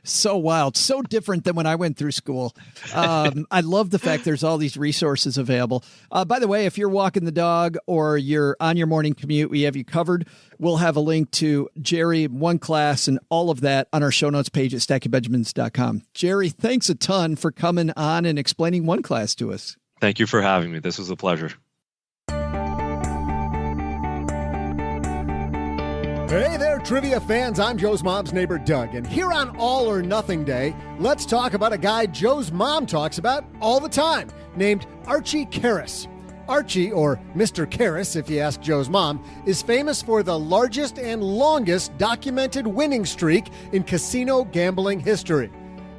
so wild, so different than when I went through school. I love the fact there's all these resources available. By the way, if you're walking the dog or you're on your morning commute, we have you covered. We'll have a link to Jerry, OneClass, and all of that on our show notes page at stackingbenjamins.com. Jerry, thanks a ton for coming on and explaining OneClass to us. Thank you for having me. This was a pleasure. Hey there, trivia fans. I'm Joe's mom's neighbor, Doug. And here on All or Nothing Day, let's talk about a guy Joe's mom talks about all the time, named Archie Karras. Archie, or Mr. Karras if you ask Joe's mom, is famous for the largest and longest documented winning streak in casino gambling history.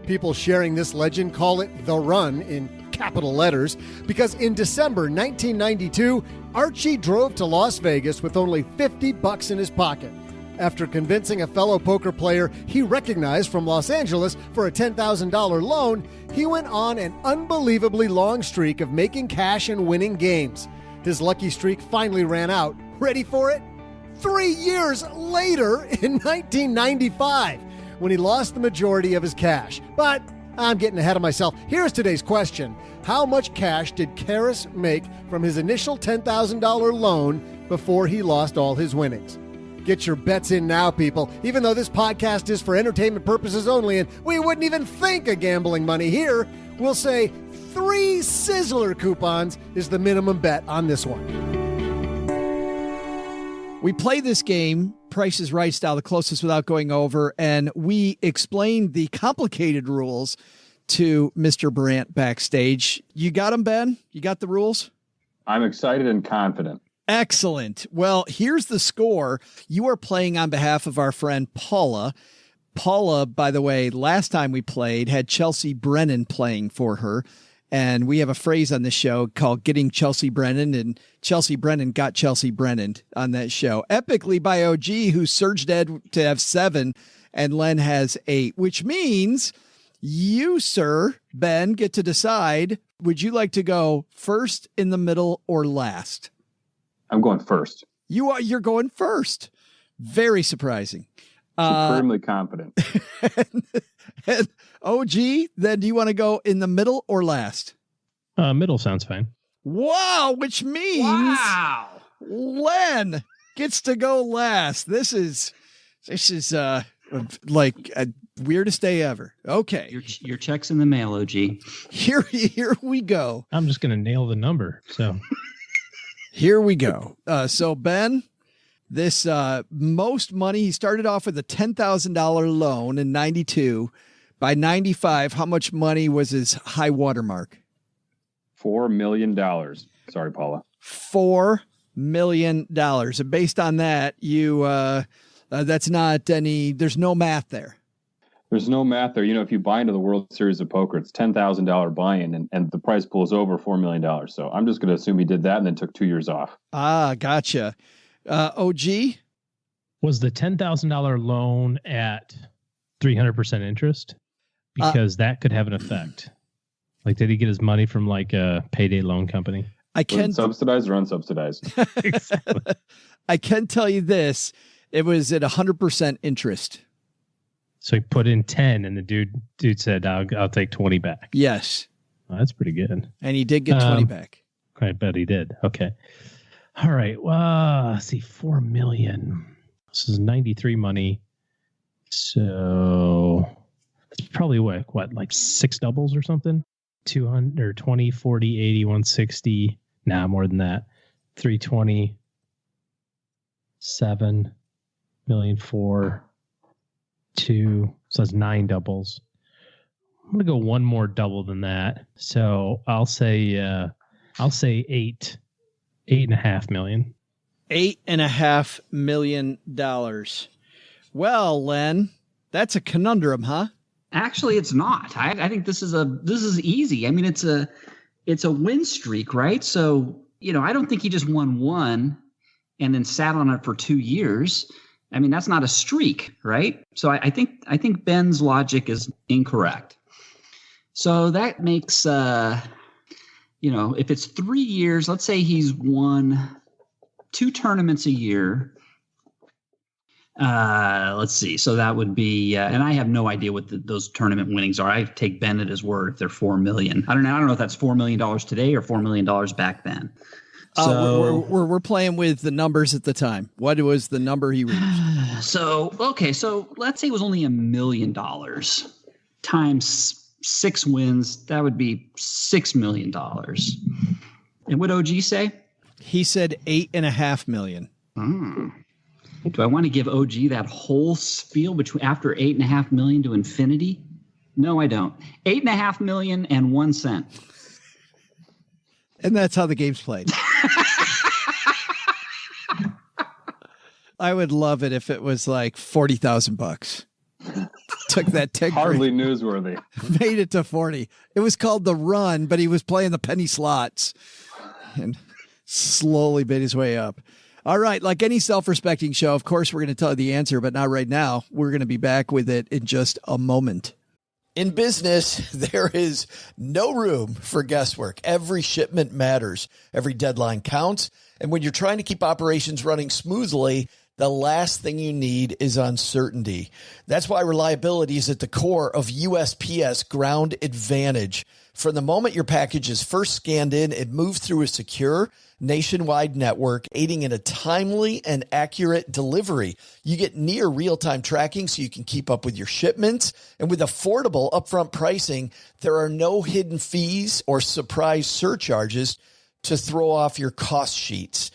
People sharing this legend call it The Run in capital letters because in December 1992, Archie drove to Las Vegas with only $50 in his pocket. After convincing a fellow poker player he recognized from Los Angeles for a $10,000 loan, he went on an unbelievably long streak of making cash and winning games. His lucky streak finally ran out. Ready for it? 3 years later in 1995, when he lost the majority of his cash. But I'm getting ahead of myself. Here's today's question. How much cash did Karras make from his initial $10,000 loan before he lost all his winnings? Get your bets in now, people. Even though this podcast is for entertainment purposes only and we wouldn't even think of gambling money here, we'll say 3 Sizzler coupons is the minimum bet on this one. We play this game, Price is Right style, the closest without going over, and we explained the complicated rules to Mr. Brandt backstage. You got them, Ben? You got the rules? I'm excited and confident. Excellent. Well, here's the score. You are playing on behalf of our friend Paula. Paula, by the way, last time we played had Chelsea Brennan playing for her. And we have a phrase on the show called Getting Chelsea Brennan, and Chelsea Brennan got Chelsea Brennan on that show. Epically by OG, who surged Ed to have 7, and Len has 8, which means you, sir, Ben, get to decide. Would you like to go first, in the middle, or last? I'm going first. You're going first. Very surprising. Supremely confident. and OG, then do you want to go in the middle or last? Middle sounds fine. Wow, which means Len gets to go last. This is like a weirdest day ever. Okay. Your check's in the mail, OG. Here we go. I'm just going to nail the number. So here we go. So Ben, this most money, he started off with a $10,000 loan in 92. By 95, how much money was his high water mark? $4 million. Sorry, Paula. $4 million. And based on that, that's not any, there's no math there. There's no math there. If you buy into the World Series of Poker, it's $10,000 buy-in, and the price pool is over $4 million. So I'm just going to assume he did that and then took 2 years off. Ah, gotcha. OG? Was the $10,000 loan at 300% interest? Because that could have an effect. Like, did he get his money from like a payday loan company? Subsidized or unsubsidized? Exactly. I can tell you this. It was at 100% interest. So he put in 10 and the dude said, I'll take 20 back. Yes. Well, that's pretty good. And he did get 20 back. I bet he did. Okay. All right. Well, let's see, 4 million. This is 93 money. So it's probably what, like 6 doubles or something? 200 or 20, 40, 80, 160. Nah, more than that. 320, 7 million, 4, 2. So that's 9 doubles. I'm gonna go one more double than that. So I'll say 8.5 million. $8.5 million. Well, Len, that's a conundrum, huh? Actually, it's not. I think this is easy. I mean, it's a win streak, right? So, I don't think he just won one and then sat on it for 2 years. I mean, that's not a streak, right? So I think Ben's logic is incorrect. So that makes, if it's 3 years, let's say he's won 2 tournaments a year. Let's see. So that would be, and I have no idea what those tournament winnings are. I take Ben at his word if they're 4 million. I don't know if that's $4 million today or $4 million back then. So we're playing with the numbers at the time. What was the number he reached? So let's say it was only $1 million times 6 wins. That would be $6 million. And what OG say? He said 8.5 million. Do I want to give OG that whole spiel after 8.5 million to infinity? No, I don't. 8.5 million and 1 cent. And that's how the game's played. I would love it if it was like $40,000. Took that 10. Hardly newsworthy. Made it to 40. It was called The Run, but he was playing the penny slots and slowly made his way up. All right. Like any self-respecting show, of course, we're going to tell you the answer, but not right now. We're going to be back with it in just a moment. In business, there is no room for guesswork. Every shipment matters. Every deadline counts. And when you're trying to keep operations running smoothly, the last thing you need is uncertainty. That's why reliability is at the core of USPS Ground Advantage. From the moment your package is first scanned in, it moves through a secure nationwide network, aiding in a timely and accurate delivery. You get near real-time tracking so you can keep up with your shipments. And with affordable upfront pricing, there are no hidden fees or surprise surcharges to throw off your cost sheets.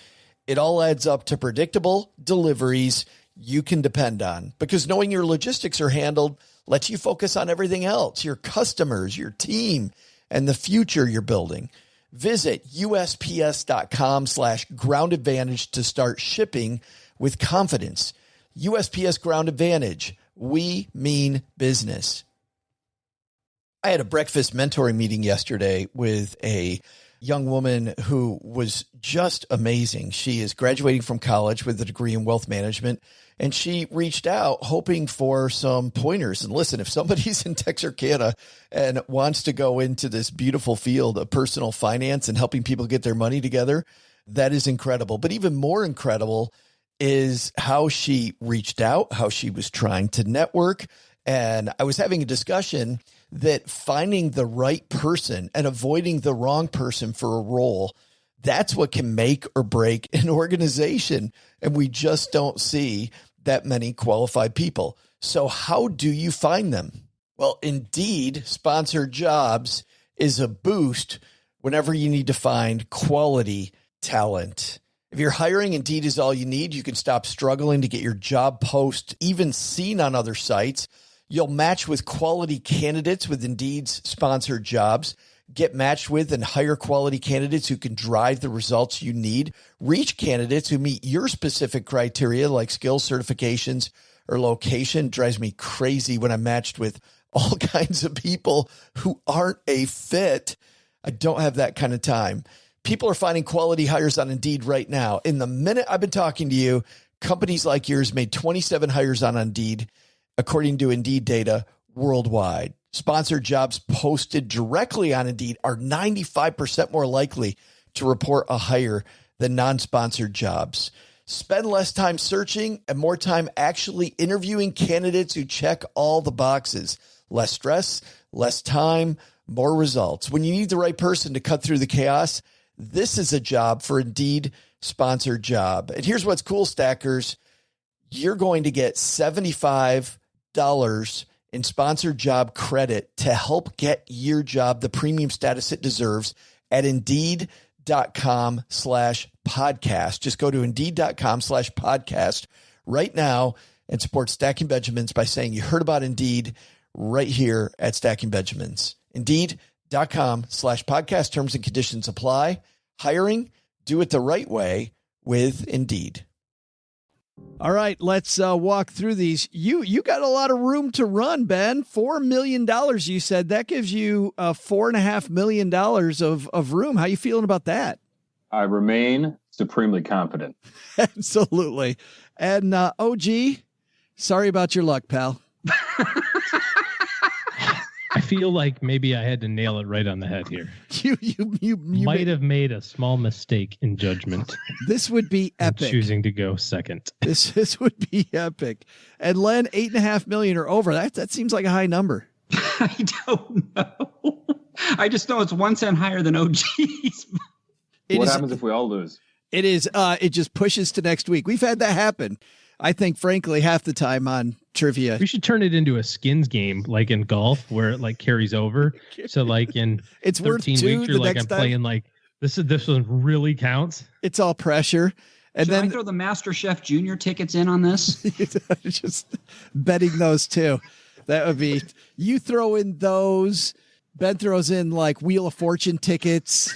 It all adds up to predictable deliveries you can depend on, because knowing your logistics are handled lets you focus on everything else, your customers, your team, and the future you're building. Visit USPS.com/Ground Advantage to start shipping with confidence. USPS Ground Advantage. We mean business. I had a breakfast mentoring meeting yesterday with a young woman who was just amazing. She is graduating from college with a degree in wealth management, and she reached out hoping for some pointers. And listen, if somebody's in Texarkana and wants to go into this beautiful field of personal finance and helping people get their money together, that is incredible. But even more incredible is how she reached out, how she was trying to network. And I was having a discussion that finding the right person and avoiding the wrong person for a role, that's what can make or break an organization. And we just don't see that many qualified people. So how do you find them? Well, Indeed sponsored jobs is a boost whenever you need to find quality talent. If you're hiring, Indeed is all you need. You can stop struggling to get your job post even seen on other sites. You'll match with quality candidates with Indeed's sponsored jobs. Get matched with and hire quality candidates who can drive the results you need. Reach candidates who meet your specific criteria like skills, certifications, or location. It drives me crazy when I'm matched with all kinds of people who aren't a fit. I don't have that kind of time. People are finding quality hires on Indeed right now. In the minute I've been talking to you, companies like yours made 27 hires on Indeed, according to Indeed data worldwide. Sponsored jobs posted directly on Indeed are 95% more likely to report a hire than non-sponsored jobs. Spend less time searching and more time actually interviewing candidates who check all the boxes. Less stress, less time, more results. When you need the right person to cut through the chaos, this is a job for Indeed sponsored job. And here's what's cool, Stackers. You're going to get $75 in sponsored job credit to help get your job the premium status it deserves at Indeed.com/podcast. Just go to Indeed.com/podcast right now and support Stacking Benjamins by saying you heard about Indeed right here at Stacking Benjamins. Indeed.com/podcast. Terms and conditions apply. Hiring, do it the right way with Indeed. All right, let's walk through these. You got a lot of room to run, Ben. $4 million, you said. That gives you $4.5 million of room. How you feeling about that? I remain supremely confident. Absolutely. And OG, sorry about your luck, pal. I feel like maybe I had to nail it right on the head here. You might have made a small mistake in judgment. This would be epic. Choosing to go second. This would be epic. And Len, $8.5 million or over. That seems like a high number. I don't know. I just know it's 1 cent higher than OG's. What happens if we all lose? It is. It just pushes to next week. We've had that happen. I think, frankly, half the time on trivia. We should turn it into a skins game, like in golf, where it like carries over. So like in it's 13 weeks, you're like, I'm playing like this one really counts. It's all pressure. And Should then I throw the Master Chef Junior tickets in on this? Just betting those too. That would be, you throw in those. Ben throws in like Wheel of Fortune tickets.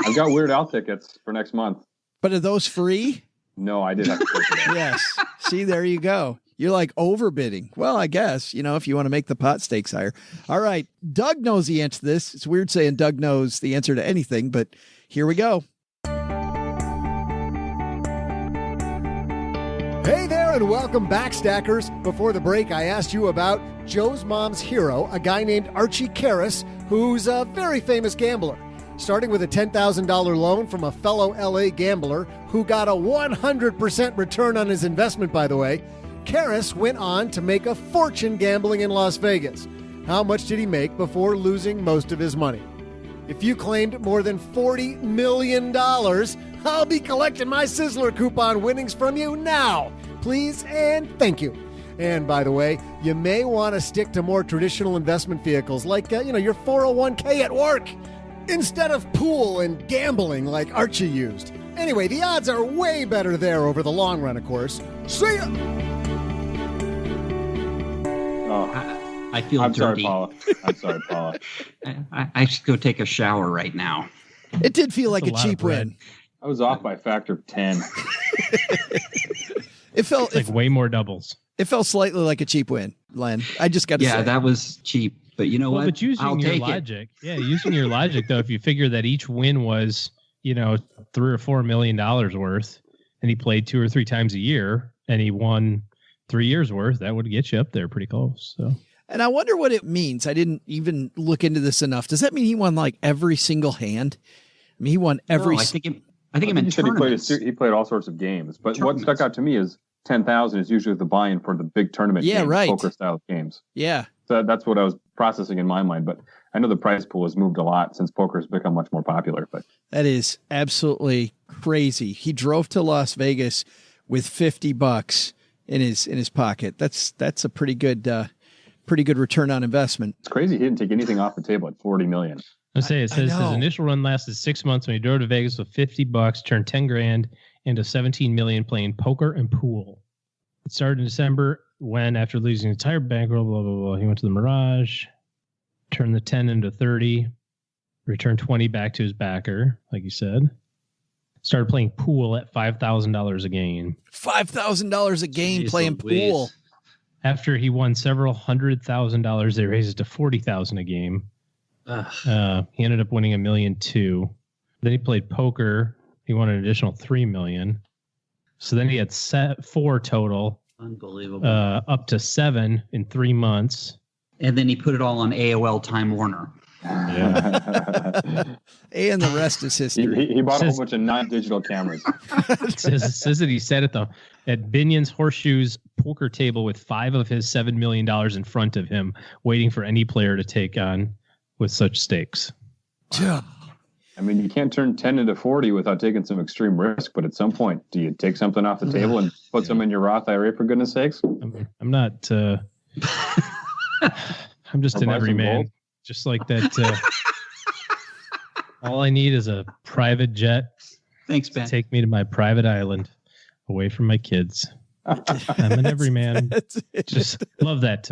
I've got Weird Al tickets for next month. But are those free? No, I did have to pay for that. Yes. See, there you go. You're like overbidding. Well, I guess, if you want to make the pot stakes higher. All right. Doug knows the answer to this. It's weird saying Doug knows the answer to anything, but here we go. Hey there, and welcome back, Stackers. Before the break, I asked you about Joe's mom's hero, a guy named Archie Karras, who's a very famous gambler. Starting with a $10,000 loan from a fellow LA gambler who got a 100% return on his investment, by the way, Karras went on to make a fortune gambling in Las Vegas. How much did he make before losing most of his money? If you claimed more than $40 million, I'll be collecting my Sizzler coupon winnings from you now. Please and thank you. And by the way, you may want to stick to more traditional investment vehicles like, your 401k at work, instead of pool and gambling like Archie used. Anyway, the odds are way better there over the long run, of course. See ya! Oh, I feel dirty. I'm sorry, Paula. I should go take a shower right now. It did feel like a cheap win. I was off by a factor of 10. It felt like way more doubles. It felt slightly like a cheap win, Len. I just got to say. Yeah, that was cheap. But you know what? But using your logic, using your logic, though, if you figure that each win was, $3 or $4 million worth, and he played 2 or 3 times a year, and he won 3 years worth, that would get you up there pretty close. So, and I wonder what it means. I didn't even look into this enough. Does that mean he won like every single hand? I mean, he won every. No, I think he meant tournaments. He played all sorts of games, but what stuck out to me is 10,000 is usually the buy-in for the big tournament games, right. poker style games. Yeah. So that's what I was processing in my mind, but I know the prize pool has moved a lot since poker has become much more popular. But that is absolutely crazy. He drove to Las Vegas with $50 in his pocket. That's a pretty good return on investment. It's crazy he didn't take anything off the table at $40 million. It says his initial run lasted 6 months when he drove to Vegas with $50, turned 10 grand into 17 million playing poker and pool. It started in December when, after losing his entire bankroll, blah, blah, blah, he went to the Mirage, turned the 10 into 30. Returned 20 back to his backer, like you said. Started playing pool at $5,000 a game. $5,000 a game playing pool. After he won several $100,000, they raised it to $40,000 a game. He ended up winning $1.2 million. Then he played poker. He won an additional $3 million. So then he had 4 total. Unbelievable. Up to 7 in 3 months. And then he put it all on AOL Time Warner. Yeah. And the rest is history. He bought a whole bunch of non-digital cameras. says that he sat at Binion's Horseshoes poker table with 5 of his $7 million in front of him, waiting for any player to take on with such stakes. Yeah. I mean, you can't turn 10 into 40 without taking some extreme risk, but at some point, do you take something off the table and put some in your Roth IRA, for goodness sakes? I'm not... I'm just an everyman. Just like that. All I need is a private jet. Thanks, Ben. To take me to my private island away from my kids. I'm an everyman. Just love that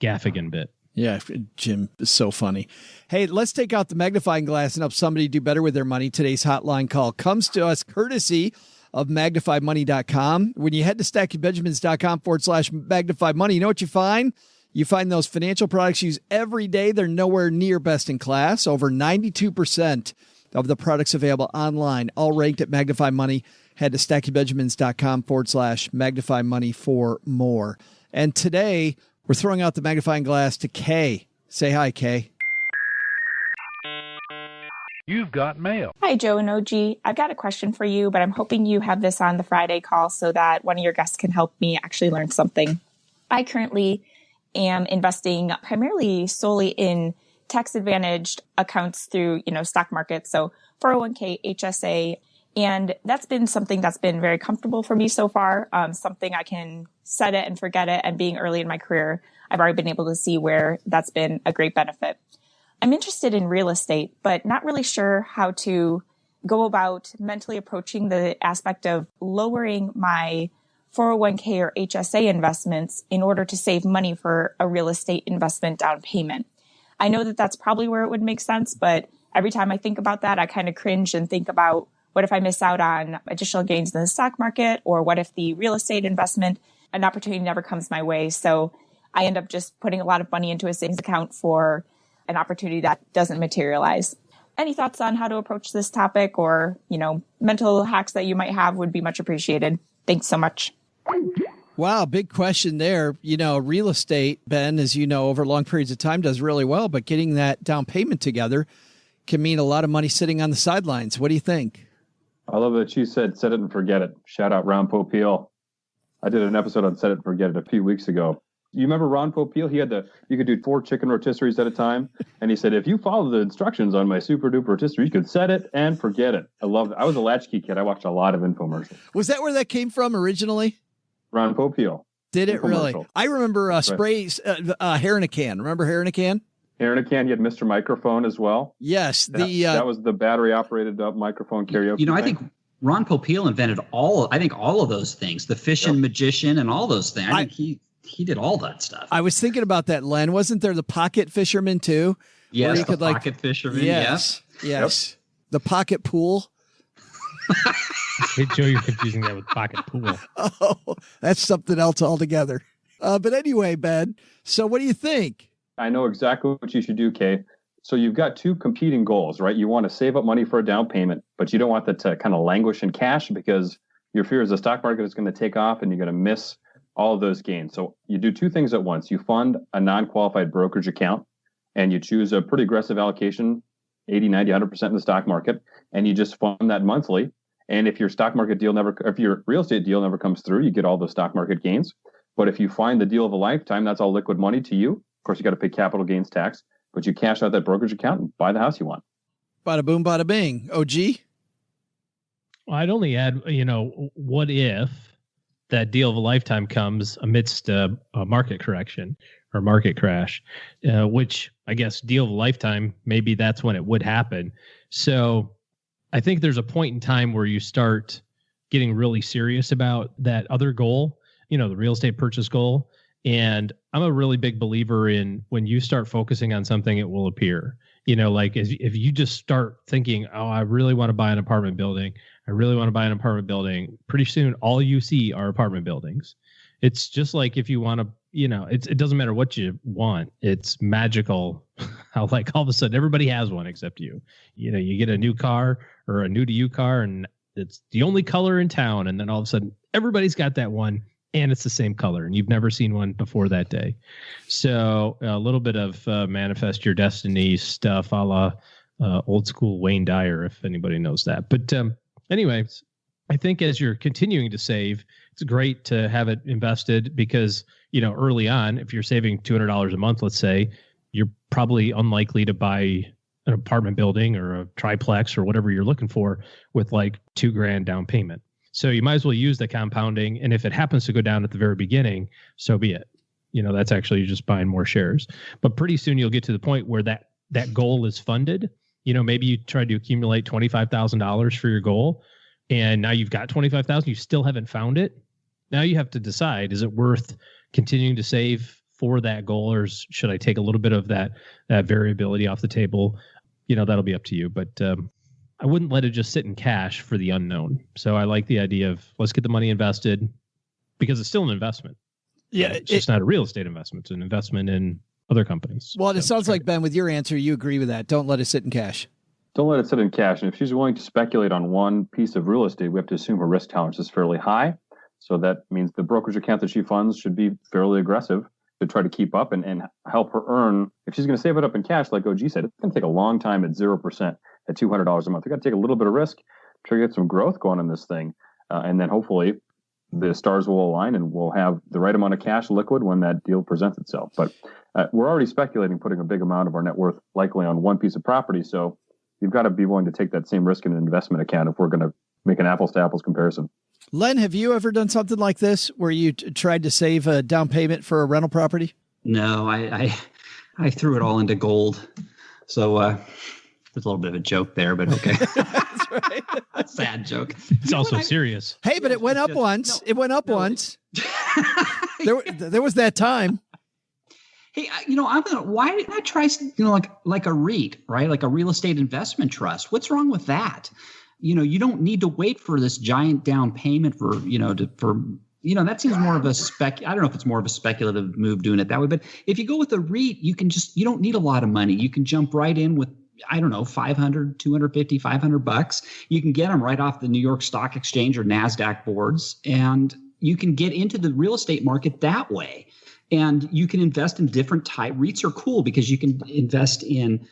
Gaffigan bit. Yeah, Jim is so funny. Hey, let's take out the magnifying glass and help somebody do better with their money. Today's hotline call comes to us courtesy of magnifymoney.com. When you head to stackingbenjamins.com/magnifymoney, you know what you find? You find those financial products you use every day. They're nowhere near best in class. Over 92% of the products available online, all ranked at Magnify Money. Head to stackingbenjamins.com/magnify money for more. And today, we're throwing out the magnifying glass to Kay. Say hi, Kay. You've got mail. Hi, Joe and OG. I've got a question for you, but I'm hoping you have this on the Friday call so that one of your guests can help me actually learn something. I currently am investing primarily solely in tax-advantaged accounts through, stock markets. So 401k, HSA, and that's been something that's been very comfortable for me so far. Something I can set it and forget it. And being early in my career, I've already been able to see where that's been a great benefit. I'm interested in real estate, but not really sure how to go about mentally approaching the aspect of lowering my 401k or HSA investments in order to save money for a real estate investment down payment. I know that that's probably where it would make sense, but every time I think about that, I kind of cringe and think about what if I miss out on additional gains in the stock market, or what if the real estate investment, an opportunity never comes my way. So I end up just putting a lot of money into a savings account for an opportunity that doesn't materialize. Any thoughts on how to approach this topic, or, mental hacks that you might have would be much appreciated. Thanks so much. Wow, big question there. Real estate, Ben, as you know, over long periods of time does really well, but getting that down payment together can mean a lot of money sitting on the sidelines. What do you think? I love that you said set it and forget it. Shout out Ron Popeil. I did an episode on set it and forget it a few weeks ago. You remember Ron Popeil? You could do 4 chicken rotisseries at a time. And he said, if you follow the instructions on my super duper rotisserie, you could set it and forget it. I love it. I was a latchkey kid. I watched a lot of infomercials. Was that where that came from originally? Ron Popeil. Did it really? I remember sprays, hair in a can. Remember hair in a can? Hair in a can. You had Mr. Microphone as well. Yes. That was the battery operated microphone karaoke. I think Ron Popeil invented all of those things, the Fishin' Magician and all those things. I think he did all that stuff. I was thinking about that, Len. Wasn't there the pocket fisherman too? Yes, the pocket fisherman. Yes. Yep. The pocket pool. Hey, Joe, you're confusing that with pocket pool. Oh, that's something else altogether. But anyway, Ben, so what do you think? I know exactly what you should do, Kay. So you've got 2 competing goals, right? You want to save up money for a down payment, but you don't want that to kind of languish in cash, because your fear is the stock market is going to take off and you're going to miss all of those gains. So you do 2 things at once. You fund a non-qualified brokerage account, and you choose a pretty aggressive allocation, 80, 90, 100% in the stock market, and you just fund that monthly. And if your if your real estate deal never comes through, you get all those stock market gains. But if you find the deal of a lifetime, that's all liquid money to you. Of course, you got to pay capital gains tax, but you cash out that brokerage account and buy the house you want. Bada boom, bada bing. OG? Well, I'd only add, what if that deal of a lifetime comes amidst a market correction or market crash, which I guess deal of a lifetime, maybe that's when it would happen. So I think there's a point in time where you start getting really serious about that other goal, the real estate purchase goal. And I'm a really big believer in when you start focusing on something, it will appear. Like if you just start thinking, oh, I really want to buy an apartment building. Pretty soon, all you see are apartment buildings. It's just like if you want to, it doesn't matter what you want. It's magical how like all of a sudden everybody has one except you. You get a new car or a new to you car and it's the only color in town. And then all of a sudden everybody's got that one and it's the same color and you've never seen one before that day. So a little bit of manifest your destiny stuff a la old school Wayne Dyer, if anybody knows that. But anyways, I think as you're continuing to save, it's great to have it invested because, early on, if you're saving $200 a month, let's say, you're probably unlikely to buy an apartment building or a triplex or whatever you're looking for with like $2,000 down payment. So you might as well use the compounding. And if it happens to go down at the very beginning, so be it. That's actually just buying more shares. But pretty soon you'll get to the point where that goal is funded. Maybe you try to accumulate $25,000 for your goal. And now you've got 25,000, you still haven't found it. Now you have to decide, is it worth continuing to save for that goal, or should I take a little bit of that variability off the table? That'll be up to you. But I wouldn't let it just sit in cash for the unknown. So I like the idea of let's get the money invested because it's still an investment. Yeah. It's just not a real estate investment. It's an investment in other companies. Well, it sounds like, Ben, with your answer, you agree with that. Don't let it sit in cash. Don't let it sit in cash. And if she's willing to speculate on one piece of real estate, we have to assume her risk tolerance is fairly high. So that means the brokerage account that she funds should be fairly aggressive to try to keep up and help her earn. If she's going to save it up in cash, like OG said, it's going to take a long time at 0% at $200 a month. We've got to take a little bit of risk, try to get some growth going on this thing. And then hopefully the stars will align and we'll have the right amount of cash liquid when that deal presents itself. But we're already speculating putting a big amount of our net worth likely on one piece of property. So you've got to be willing to take that same risk in an investment account if we're going to make an apples to apples comparison. Len, have you ever done something like this where you tried to save a down payment for a rental property? No, I threw it all into gold. So there's a little bit of a joke there, but okay. That's right. A sad joke. It's also serious. Hey, but it went up once. It went up once. There was that time. Hey, why didn't I try, like a REIT, right? Like a real estate investment trust. What's wrong with that? You don't need to wait for this giant down payment that seems more of a I don't know if it's more of a speculative move doing it that way, but if you go with a REIT, you don't need a lot of money. You can jump right in with, I don't know, $500, $250, $500. You can get them right off the New York Stock Exchange or NASDAQ boards, and you can get into the real estate market that way. And you can invest in different type. REITs are cool because you can invest in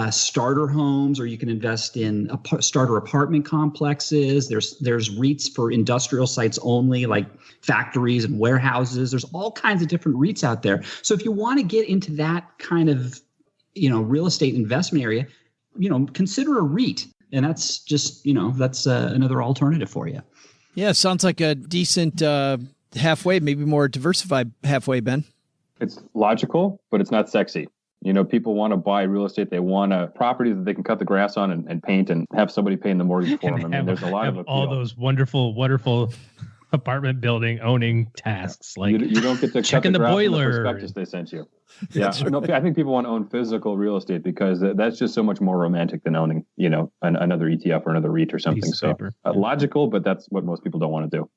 starter homes, or you can invest in starter apartment complexes. There's REITs for industrial sites only, like factories and warehouses. There's all kinds of different REITs out there. So if you want to get into that kind of, real estate investment area, consider a REIT. And that's just, that's another alternative for you. Yeah, sounds like a decent halfway, maybe more diversified halfway, Ben. It's logical, but it's not sexy. People want to buy real estate. They want a property that they can cut the grass on and paint and have somebody paying the mortgage for them. I mean, there's a lot of appeal. All those wonderful apartment building owning tasks. Like you don't get to checking the boiler. The prospectus they sent you. Yeah, right. No, I think people want to own physical real estate because that's just so much more romantic than owning, another ETF or another REIT or something. So logical, but that's what most people don't want to do.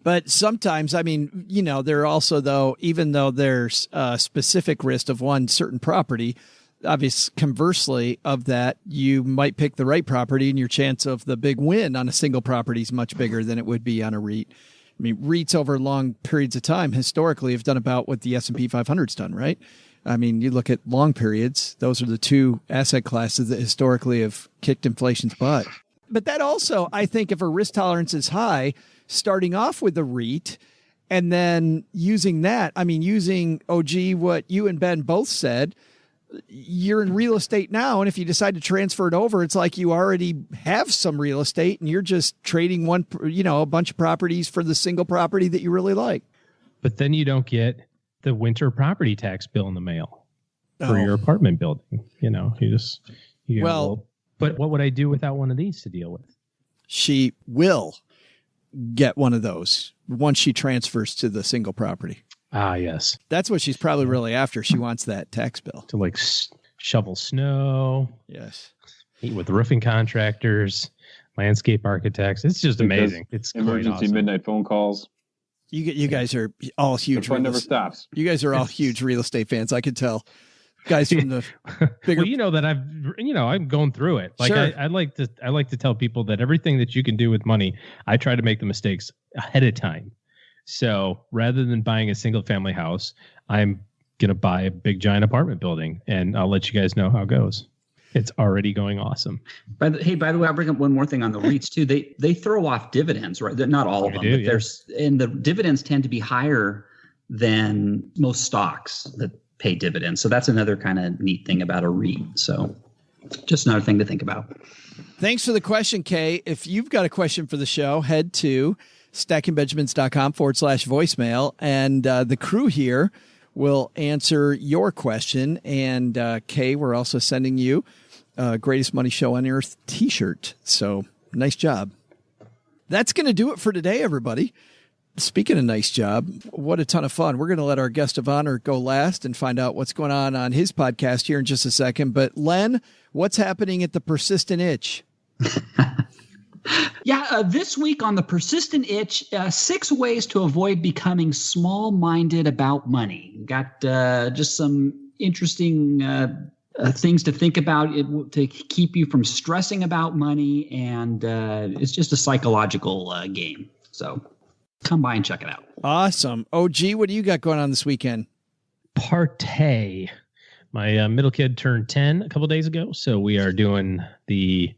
But sometimes, there are also, though, even though there's a specific risk of one certain property, obviously, conversely of that, you might pick the right property and your chance of the big win on a single property is much bigger than it would be on a REIT. I mean, REITs over long periods of time historically have done about what the S&P 500's done, right? I mean, you look at long periods, those are the two asset classes that historically have kicked inflation's butt. But that also, I think, if a risk tolerance is high, starting off with the REIT and then using that, using OG, what you and Ben both said, you're in real estate now. And if you decide to transfer it over, it's like you already have some real estate and you're just trading a bunch of properties for the single property that you really like. But then you don't get the winter property tax bill in the mail for your apartment building. But what would I do without one of these to deal with? She will get one of those once she transfers to the single property. Ah, yes. That's what she's probably really after. She wants that tax bill. To shovel snow. Yes. Meet with roofing contractors, landscape architects. It's just amazing. It's emergency awesome. midnight phone calls. You guys are all huge. The fun never stops. You guys are all huge real estate fans. I could tell. Guys from the bigger. Well, you know that I'm going through it. Like Sure. I like to tell people that everything that you can do with money, I try to make the mistakes ahead of time. So rather than buying a single family house, I'm going to buy a big giant apartment building, and I'll let you guys know how it goes. It's already going awesome. By the way, I'll bring up one more thing on the REITs too. They throw off dividends, right? They're not all of them, but and the dividends tend to be higher than most stocks that pay dividends. So that's another kind of neat thing about a REIT. So just another thing to think about. Thanks for the question, Kay. If you've got a question for the show, head to stackingbenjamins.com/voicemail, and the crew here will answer your question. And Kay, we're also sending you Greatest Money Show on Earth t-shirt. So nice job. That's going to do it for today, everybody. Speaking of nice job, what a ton of fun. We're going to let our guest of honor go last and find out what's going on his podcast here in just a second. But Len, what's happening at the Persistent Itch? This week on the Persistent Itch, 6 ways to avoid becoming small-minded about money. Got just some interesting things to think about to keep you from stressing about money, and it's just a psychological game. So come by and check it out. Awesome. OG, what do you got going on this weekend? Partay. My middle kid turned 10 a couple days ago, so we are doing the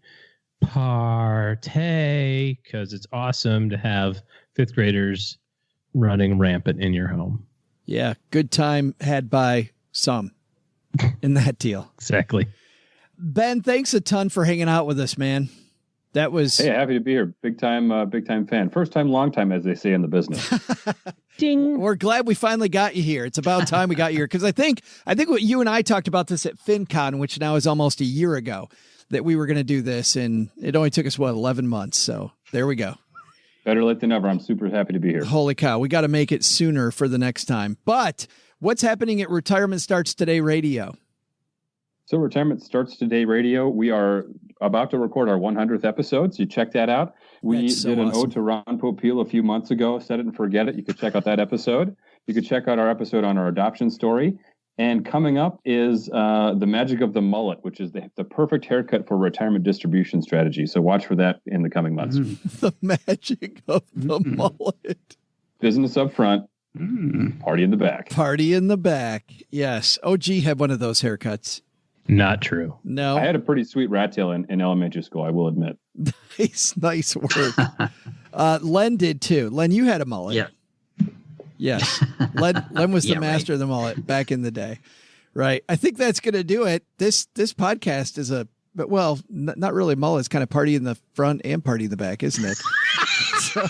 partay because it's awesome to have 5th graders running rampant in your home. Yeah, good time had by some in that deal. Exactly. Ben, thanks a ton for hanging out with us, man. That was happy to be here. Big time fan. First time, long time, as they say in the business. Ding. We're glad we finally got you here. It's about time we got you here because I think what you and I talked about this at FinCon, which now is almost a year ago, that we were going to do this, and it only took us 11 months. So there we go. Better late than never. I'm super happy to be here. Holy cow. We got to make it sooner for the next time. But what's happening at Retirement Starts Today Radio? So Retirement Starts Today Radio, we are about to record our 100th episode. So you check that out. We did an ode to Ron Popeil a few months ago. Set it and forget it. You could check out that episode. You could check out our episode on our adoption story. And coming up is the magic of the mullet, which is the perfect haircut for retirement distribution strategy. So watch for that in the coming months. The magic of the mullet. Business up front, party in the back. Party in the back. Yes. OG had one of those haircuts. Not true. No. I had a pretty sweet rat tail in elementary school, I will admit. Nice work. Len did too. Len, you had a mullet. Yeah. Yes. Len was the master of the mullet back in the day. Right. I think that's going to do it. This podcast is not really mullet. It's kind of party in the front and party in the back, isn't it? So,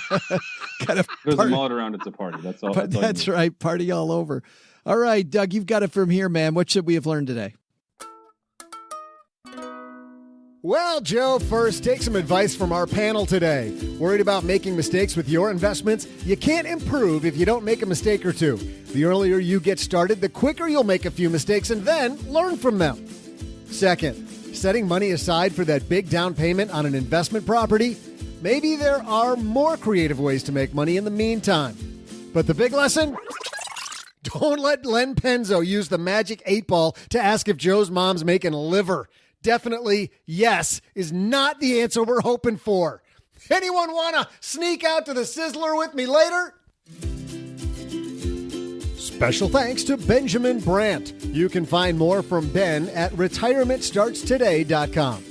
kind of there's a mullet around, it's a party. That's all. That's right. Party all over. All right, Doug, you've got it from here, man. What should we have learned today? Well, Joe, first, take some advice from our panel today. Worried about making mistakes with your investments? You can't improve if you don't make a mistake or two. The earlier you get started, the quicker you'll make a few mistakes and then learn from them. Second, setting money aside for that big down payment on an investment property? Maybe there are more creative ways to make money in the meantime. But the big lesson? Don't let Len Penzo use the magic 8-ball to ask if Joe's mom's making liver. Definitely yes is not the answer we're hoping for. Anyone want to sneak out to the Sizzler with me later? Special thanks to Benjamin Brandt. You can find more from Ben at retirementstartstoday.com.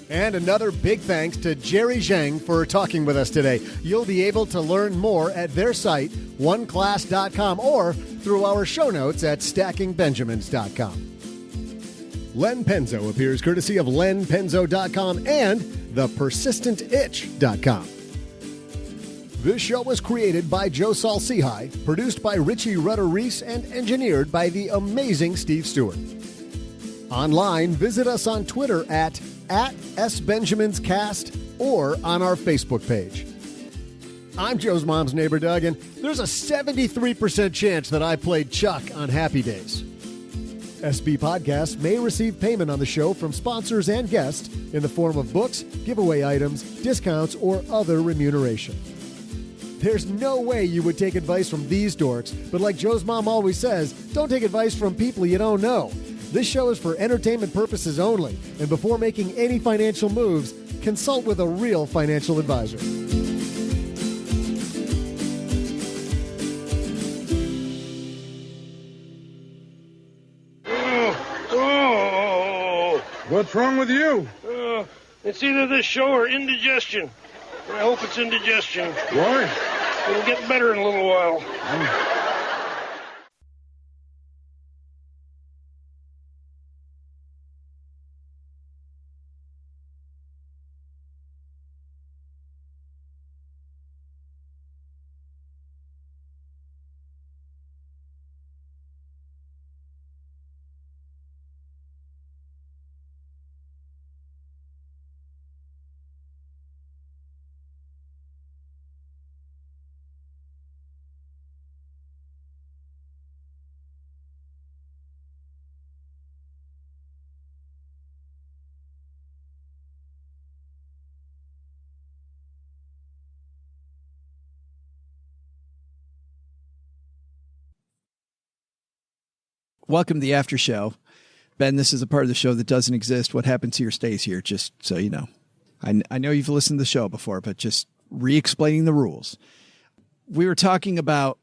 And another big thanks to Jerry Zhang for talking with us today. You'll be able to learn more at their site, OneClass.com, or through our show notes at stackingbenjamins.com. Len Penzo appears courtesy of lenpenzo.com and thepersistentitch.com. This show was created by Joe Saul-Sehy, produced by Richie Rutter-Reese, and engineered by the amazing Steve Stewart. Online, visit us on Twitter at SBenjaminsCast or on our Facebook page. I'm Joe's mom's neighbor, Doug, and there's a 73% chance that I played Chuck on Happy Days. SB Podcasts may receive payment on the show from sponsors and guests in the form of books, giveaway items, discounts, or other remuneration. There's no way you would take advice from these dorks, but like Joe's mom always says, don't take advice from people you don't know. This show is for entertainment purposes only, and before making any financial moves, consult with a real financial advisor. What's wrong with you? It's either this show or indigestion. I hope it's indigestion. Why? It'll get better in a little while. Welcome to the after show. Ben, this is a part of the show that doesn't exist. What happens here stays here, just so you know. I know you've listened to the show before, but just re-explaining the rules. We were talking about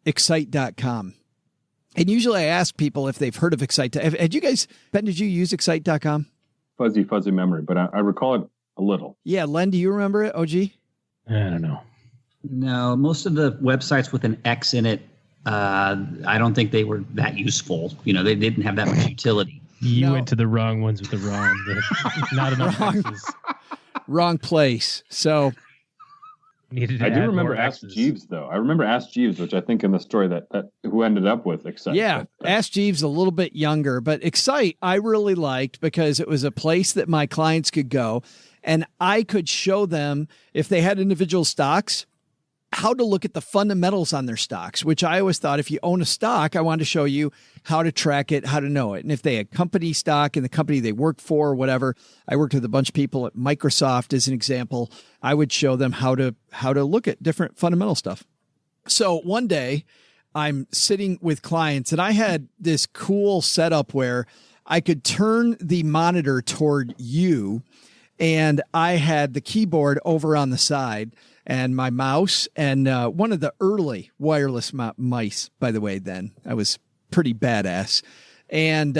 Excite.com. And usually I ask people if they've heard of Excite. Had you guys, Ben, did you use Excite.com? Fuzzy memory, but I recall it a little. Yeah, Len, do you remember it, OG? I don't know. No, most of the websites with an X in it, I don't think they were that useful. You know, they didn't have that much utility. You went to the wrong ones with the wrong, not enough X's. Wrong place. So I do remember Ask Jeeves, though. I remember Ask Jeeves, which I think in the story that who ended up with Excite. Yeah, Ask Jeeves a little bit younger, but Excite I really liked because it was a place that my clients could go and I could show them, if they had individual stocks, how to look at the fundamentals on their stocks, which I always thought if you own a stock, I wanted to show you how to track it, how to know it. And if they had company stock in the company they worked for or whatever, I worked with a bunch of people at Microsoft as an example, I would show them how to look at different fundamental stuff. So one day I'm sitting with clients and I had this cool setup where I could turn the monitor toward you and I had the keyboard over on the side and my mouse and one of the early wireless mice, by the way, then I was pretty badass. And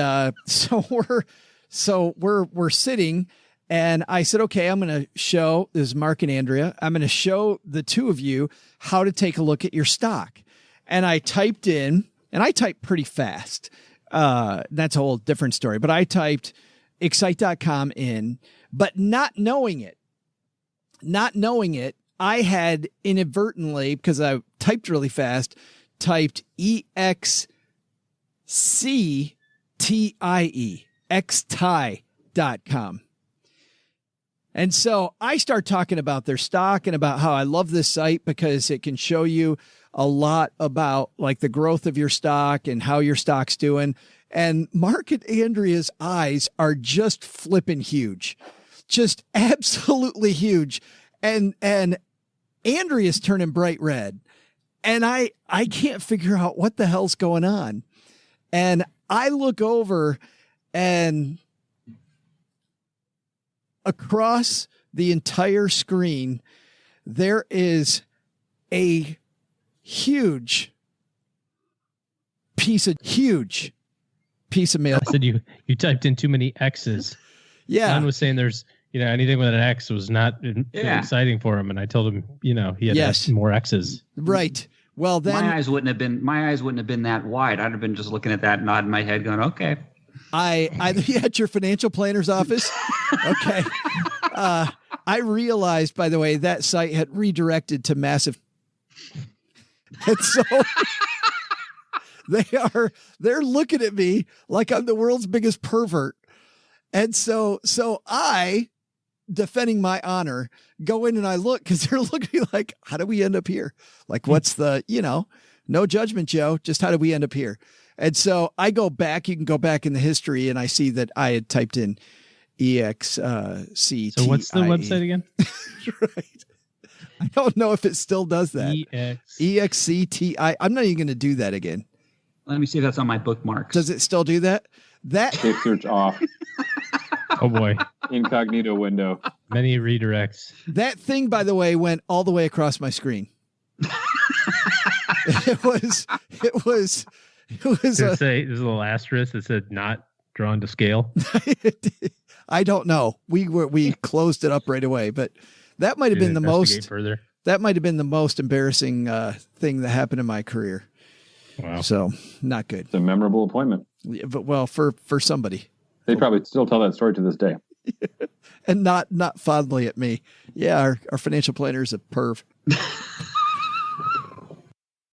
so we're sitting and I said, okay, I'm going to show, this is Mark and Andrea, I'm going to show the two of you how to take a look at your stock. And I typed in, and I typed pretty fast. That's a whole different story, but I typed Excite.com in, but not knowing it, I had inadvertently, because I typed really fast, typed EXCTIE, xtie.com. And so I start talking about their stock and about how I love this site because it can show you a lot about like the growth of your stock and how your stock's doing. And Mark and Andrea's eyes are just flipping huge, just absolutely huge. And Andrea's turning bright red. And I can't figure out what the hell's going on. And I look over and across the entire screen, there is a huge piece of mail. I said you typed in too many X's. Yeah. Ron was saying there's, anything with an X was not exciting for him. And I told him, he had to have more X's. Right. Well, then my eyes wouldn't have been that wide. I'd have been just looking at that, nodding my head, going, okay. I at your financial planner's office. Okay. I realized, by the way, that site had redirected to massive. And so they're looking at me like I'm the world's biggest pervert. And so I, defending my honor, go in and I look because they're looking at me like, how do we end up here? Like, what's the, no judgment, Joe, just how did we end up here? And so I go back, you can go back in the history, and I see that I had typed in EXCTIE. So what's the website again? Right. I don't know if it still does that. EXCTI. I'm not even going to do that again. Let me see if that's on my bookmarks. Does it still do that? Safe search off. Oh boy. Incognito window. Many redirects. That thing, by the way, went all the way across my screen. It was Did it say there's a little asterisk that said not drawn to scale? I don't know. We closed it up right away, but that might have been the most further. That might have been the most embarrassing thing that happened in my career. Wow. So not good. It's a memorable appointment. Yeah, but well, for somebody. They probably still tell that story to this day. And not fondly at me. Yeah, our financial planner is a perv.